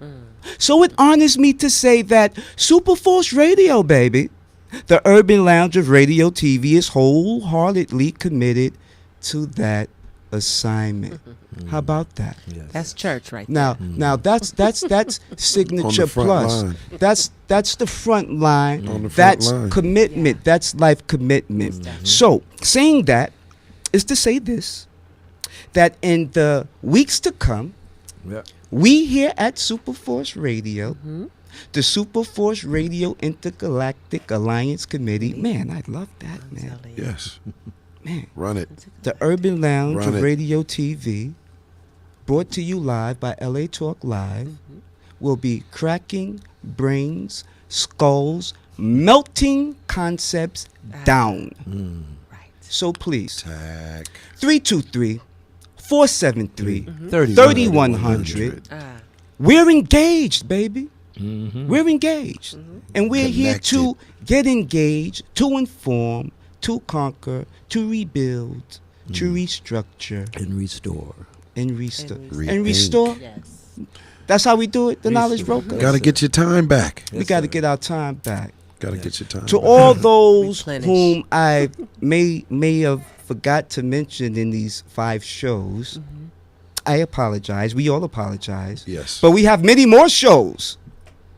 So it honors me to say that Superforce Radio, baby, the urban lounge of radio TV, is wholeheartedly committed to that assignment. How about that? That's church right Now, there. now that's signature front plus. line. That's the front line. On the front That's line. commitment. That's life commitment. So saying that is to say this: that in the weeks to come, we here at Superforce Radio, the Superforce Radio Intergalactic Alliance Committee, man, I love that, man. Yes. Man. Run it. The Urban Lounge Run of it. Radio TV, brought to you live by LA Talk Live, will be cracking brains, skulls, melting concepts down. So please, 323-473-3100. We're engaged, baby. We're engaged. And we're here to get engaged, to inform, to conquer, to rebuild, to restructure. And restore. And restore. Rethink. And restore. That's how we do it, the knowledge broker. Got to get your time back. We got to get our time back. Got to get your time To back. all those Replenish. whom I may have forgot to mention in these 5 shows, I apologize. We all apologize. Yes. But we have many more shows.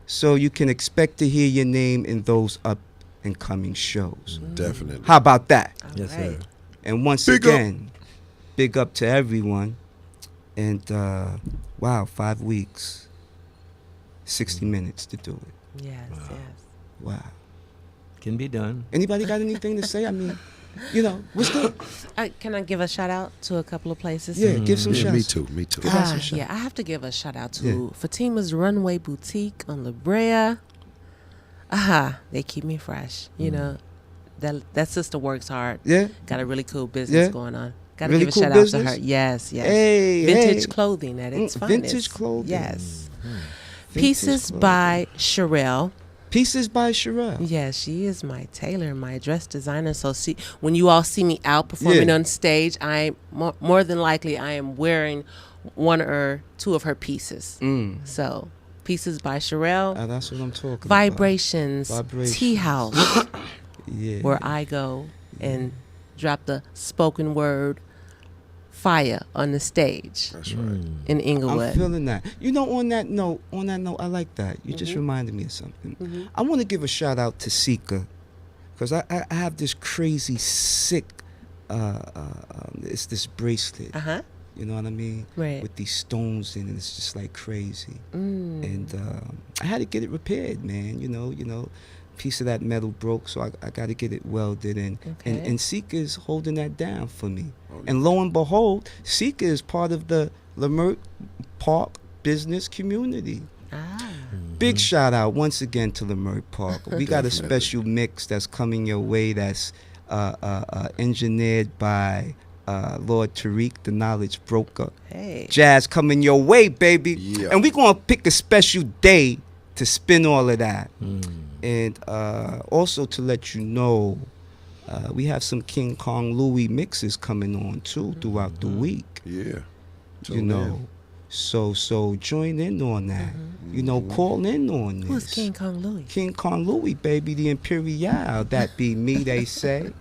So you can expect to hear your name in those up and coming shows. Definitely. How about that? Yes, sir. And once Big up. again, big up to everyone. And wow, 5 weeks, 60 minutes to do it. Yes, yes. Wow. Can be done. Anybody got anything to say? I mean, you know, what's good? Can I give a shout out to a couple of places? Yeah, give some Yeah, shots. me too. Me too. Give us some shots. Yeah, I have to give a shout out to Yeah. Fatima's Runway Boutique on La Brea. They keep me fresh. You know, that sister works hard. Yeah. Got a really cool business Yeah. going on. Got to Really give a cool shout out to business? her. Yes, yes. Hey, Vintage hey. clothing at its finest. Vintage clothing. Yes. Vintage Pieces clothing. by Sherelle. Pieces by Sherelle. Yes, she is my tailor, my dress designer. So when you all see me out performing Yeah. on stage, I more than likely I am wearing 1 or 2 of her pieces. So Pieces by Sherelle. That's what I'm talking Vibrations, about. Vibrations. Tea House, Yeah. where I go and drop the spoken word fire on the stage. That's right. In Inglewood. I'm feeling that. You know, on that note, I like that. You just reminded me of something. I want to give a shout out to Sika, because I have this crazy sick it's this bracelet. You know what I mean? Right. With these stones in it, it's just like crazy. And I had to get it repaired, man. You know, piece of that metal broke, so I got to get it welded. And Sika is holding that down for me. And lo and behold, Sika is part of the Leimert Park business community. Big shout out once again to Leimert Park. We got a special mix that's coming your way that's engineered by Lord Tariq, the knowledge broker. Hey. Jazz coming your way, baby. Yeah. And we're going to pick a special day to spin all of that. And also to let you know, we have some King Kong Louis mixes coming on too throughout the week. Yeah. You know. So join in on that. You know, call in on this. Who's King Kong Louis? King Kong Louis, baby, the Imperial. That be me, they say.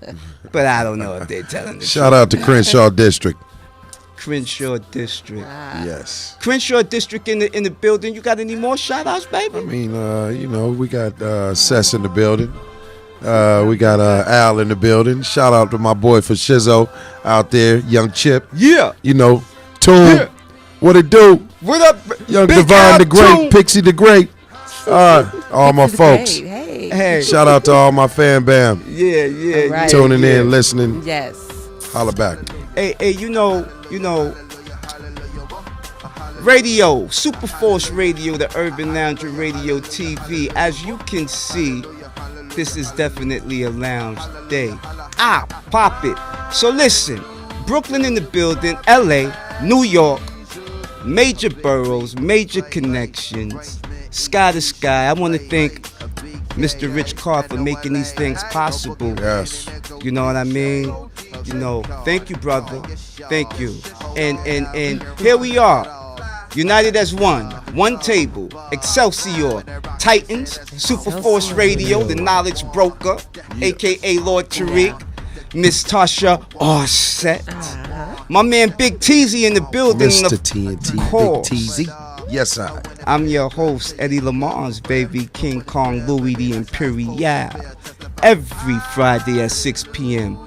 But I don't know if they're telling the Shout out to Crenshaw District. Crenshaw District. Yes. Crenshaw District in the building. You got any more shout outs, baby? I mean, you know, we got Sess in the building. We got Al in the building. Shout out to my boy for Shizzo out there, Young Chip. Yeah. You know, Toon. Yeah. What it do? What up, Young Big Divine Al the Great, Toon? Pixie the Great. All my folks. Hey. Hey. Shout out to all my fan bam. Yeah. Right. Tuning in, listening. Yes. Holla back. Hey, you know, radio, Superforce Radio, the Urban Lounger Radio TV. As you can see, this is definitely a lounge day. Pop it. So listen, Brooklyn in the building, LA, New York, major boroughs, major connections, sky to sky. I want to thank Mr. Rich Carr for making these things possible. Yes. You know what I mean? You know, thank you, brother. Thank you. And here we are, united as one table, Excelsior, Titans, Superforce Radio, the knowledge broker, aka Lord Tariq, Miss Tasha Offset, my man Big Teasy in the building. Mr. TNT, Big Teasy. Yes, sir. I'm your host, Eddie Lamar's baby, King Kong Louis the Imperial. Every Friday at 6 p.m.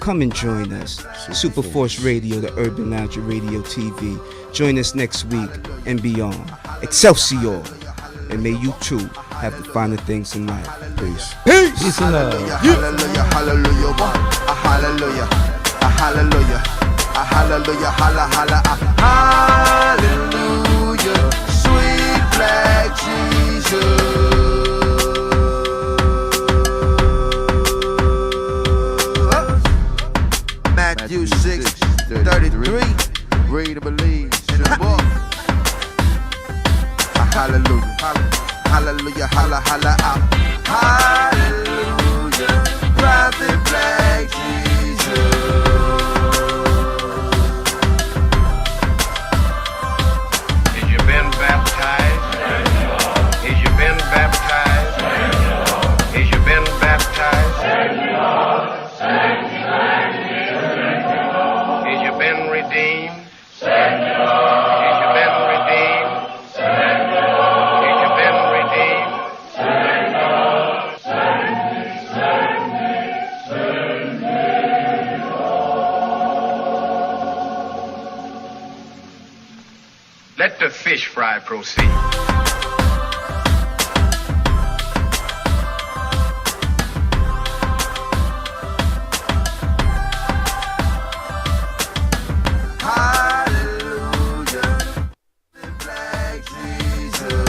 Come and join us. Superforce Radio, the Urban Lounger Radio TV. Join us next week and beyond. Excelsior. And may you too have the finer things in life. Peace. Peace and love. Hallelujah, hallelujah, a hallelujah, a hallelujah, a hallelujah, holla, holla, a hallelujah, sweet black Jesus. Matthew 6:33, read to believe, in the book. A hallelujah, hallelujah, holla, holla, a hallelujah, prophet black Jesus. Is you been baptized? Is you been baptized? Is you been baptized? Is you been redeemed? Is you been redeemed? Is you been redeemed? Let the fish fry proceed. Hallelujah, black Jesus.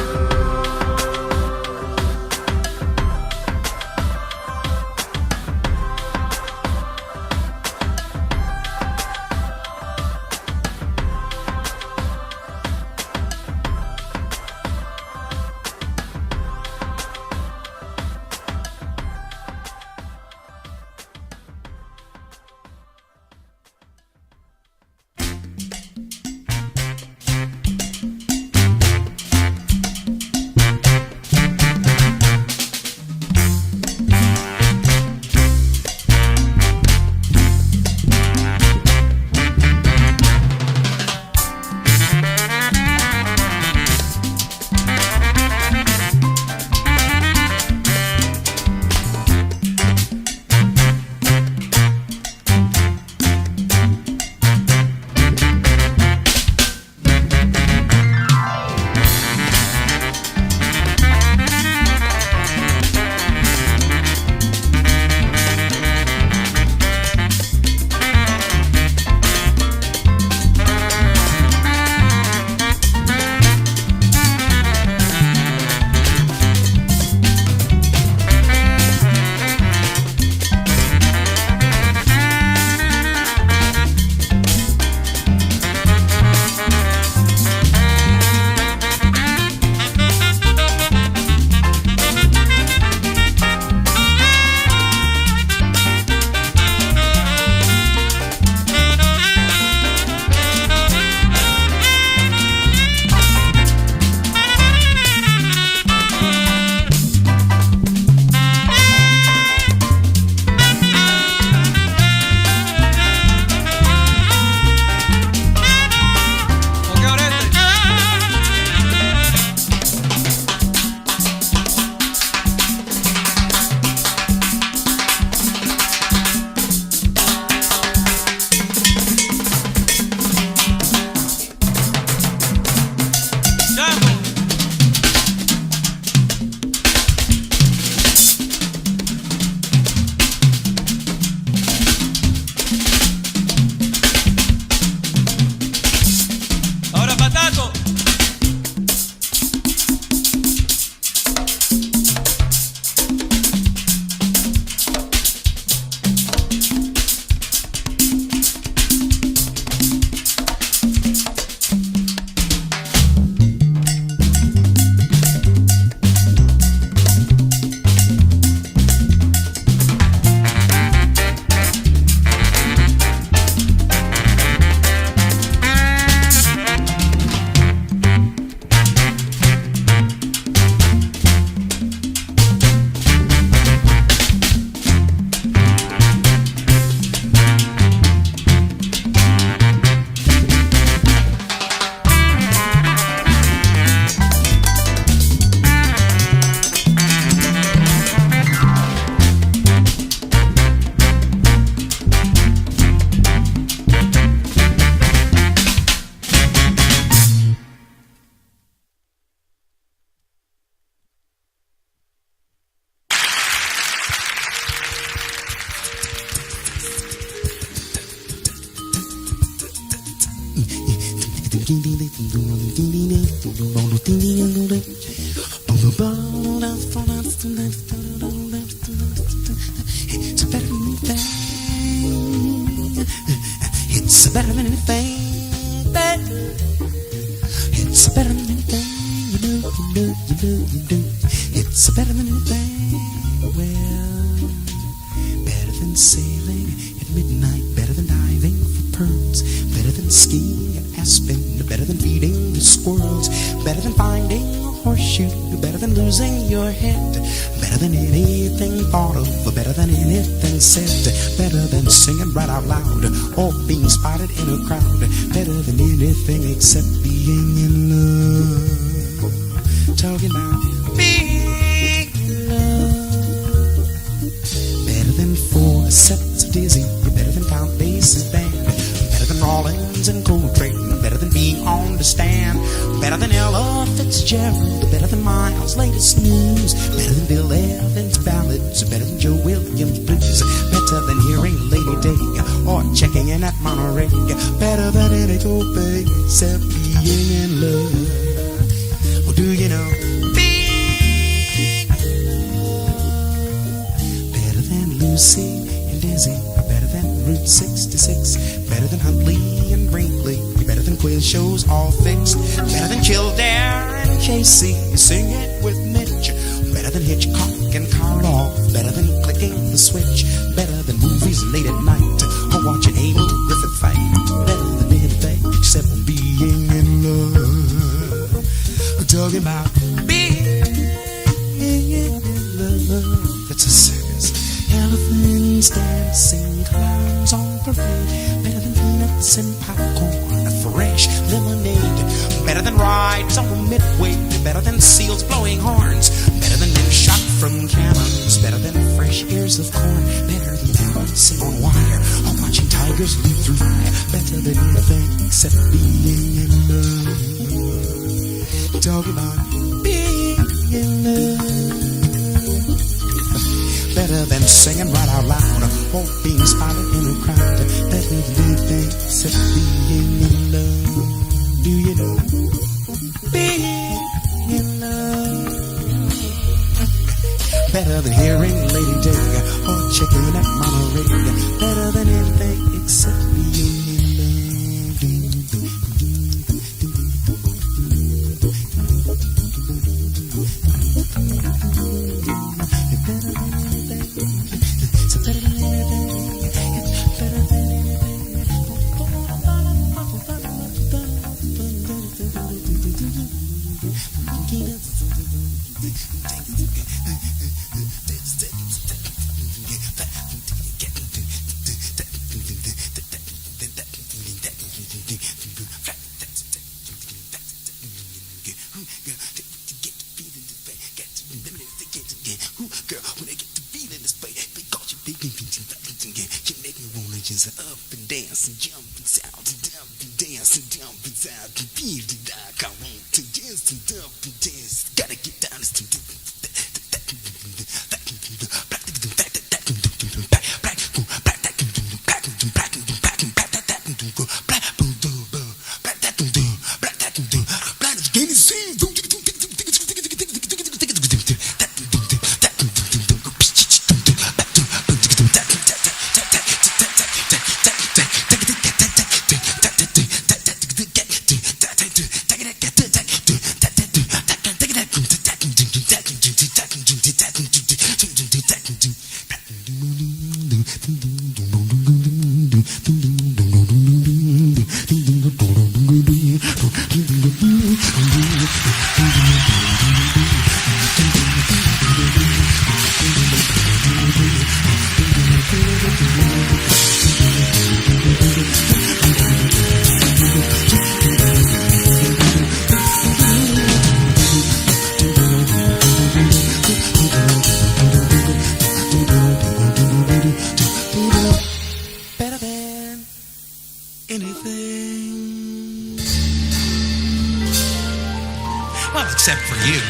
It's better than anything. It's better than anything. It's better than anything. You do. It's better than anything. Well, better than sailing at midnight, better than diving for pearls, better than skiing at Aspen, better than feeding the squirrels, better than finding a horseshoe, better than losing your head, better than anything thought of, better than anything said, better than singing right out loud or being spotted in a crowd, better than anything except being in love. Talking about being in love. Better than 4 sets of Dizzy, better than Count Basie's band, better than Rollins and Coltrane, better than being on the stand, better than Ella Fitzgerald, better than Miles' latest news, better than Bill Evans' ballads, better than Joe Williams' blues, better than hearing Lady Day or checking in at Monterey, better than any old thing except being in love. Well, do you know being in love? Better than Lucy and Dizzy, better than Route 66, better than Huntley and Brinkley, better than quiz shows all fixed, better than Kildare and Casey, sing it with Mitch, better than Hitchcock and Karloff, better than clicking the switch, better than movies late at night, or watching Amy Griffith fight, better than anything except being in love. I'm talking about being in love. It's a circus. Elephants dancing, clowns on parade, better than peanuts and popcorn, fresh lemonade, better than rides on the Midway, better than seals blowing horns, better than men shot from cannons, better than fresh ears of corn, better than balancing on wire or watching tigers leap through fire, better than anything except being in love. Talking about being in love. Better than singing right out loud or being spotted in a crowd, better than anything except being in love. Do you know being in love? Better than hearing Lady Day or checking at Monterey, better than anything except being in up and dance and jump and shout and dump and dance and jump and shout and feel the dark. I want to dance and dump and dance. Gotta get down to do. Except for you.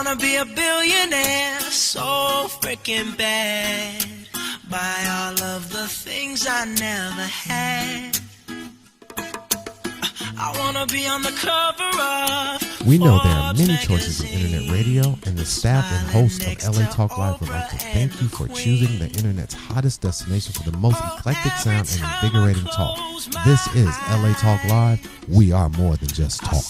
wanna be a billionaire so freaking bad. Buy all of the things I never had. I wanna be on the cover of. We know there are many choices in internet radio, and the staff and host of LA Talk Live would like to thank you for choosing the internet's hottest destination for the most eclectic sound and invigorating talk. This is LA Talk Live. We are more than just talk.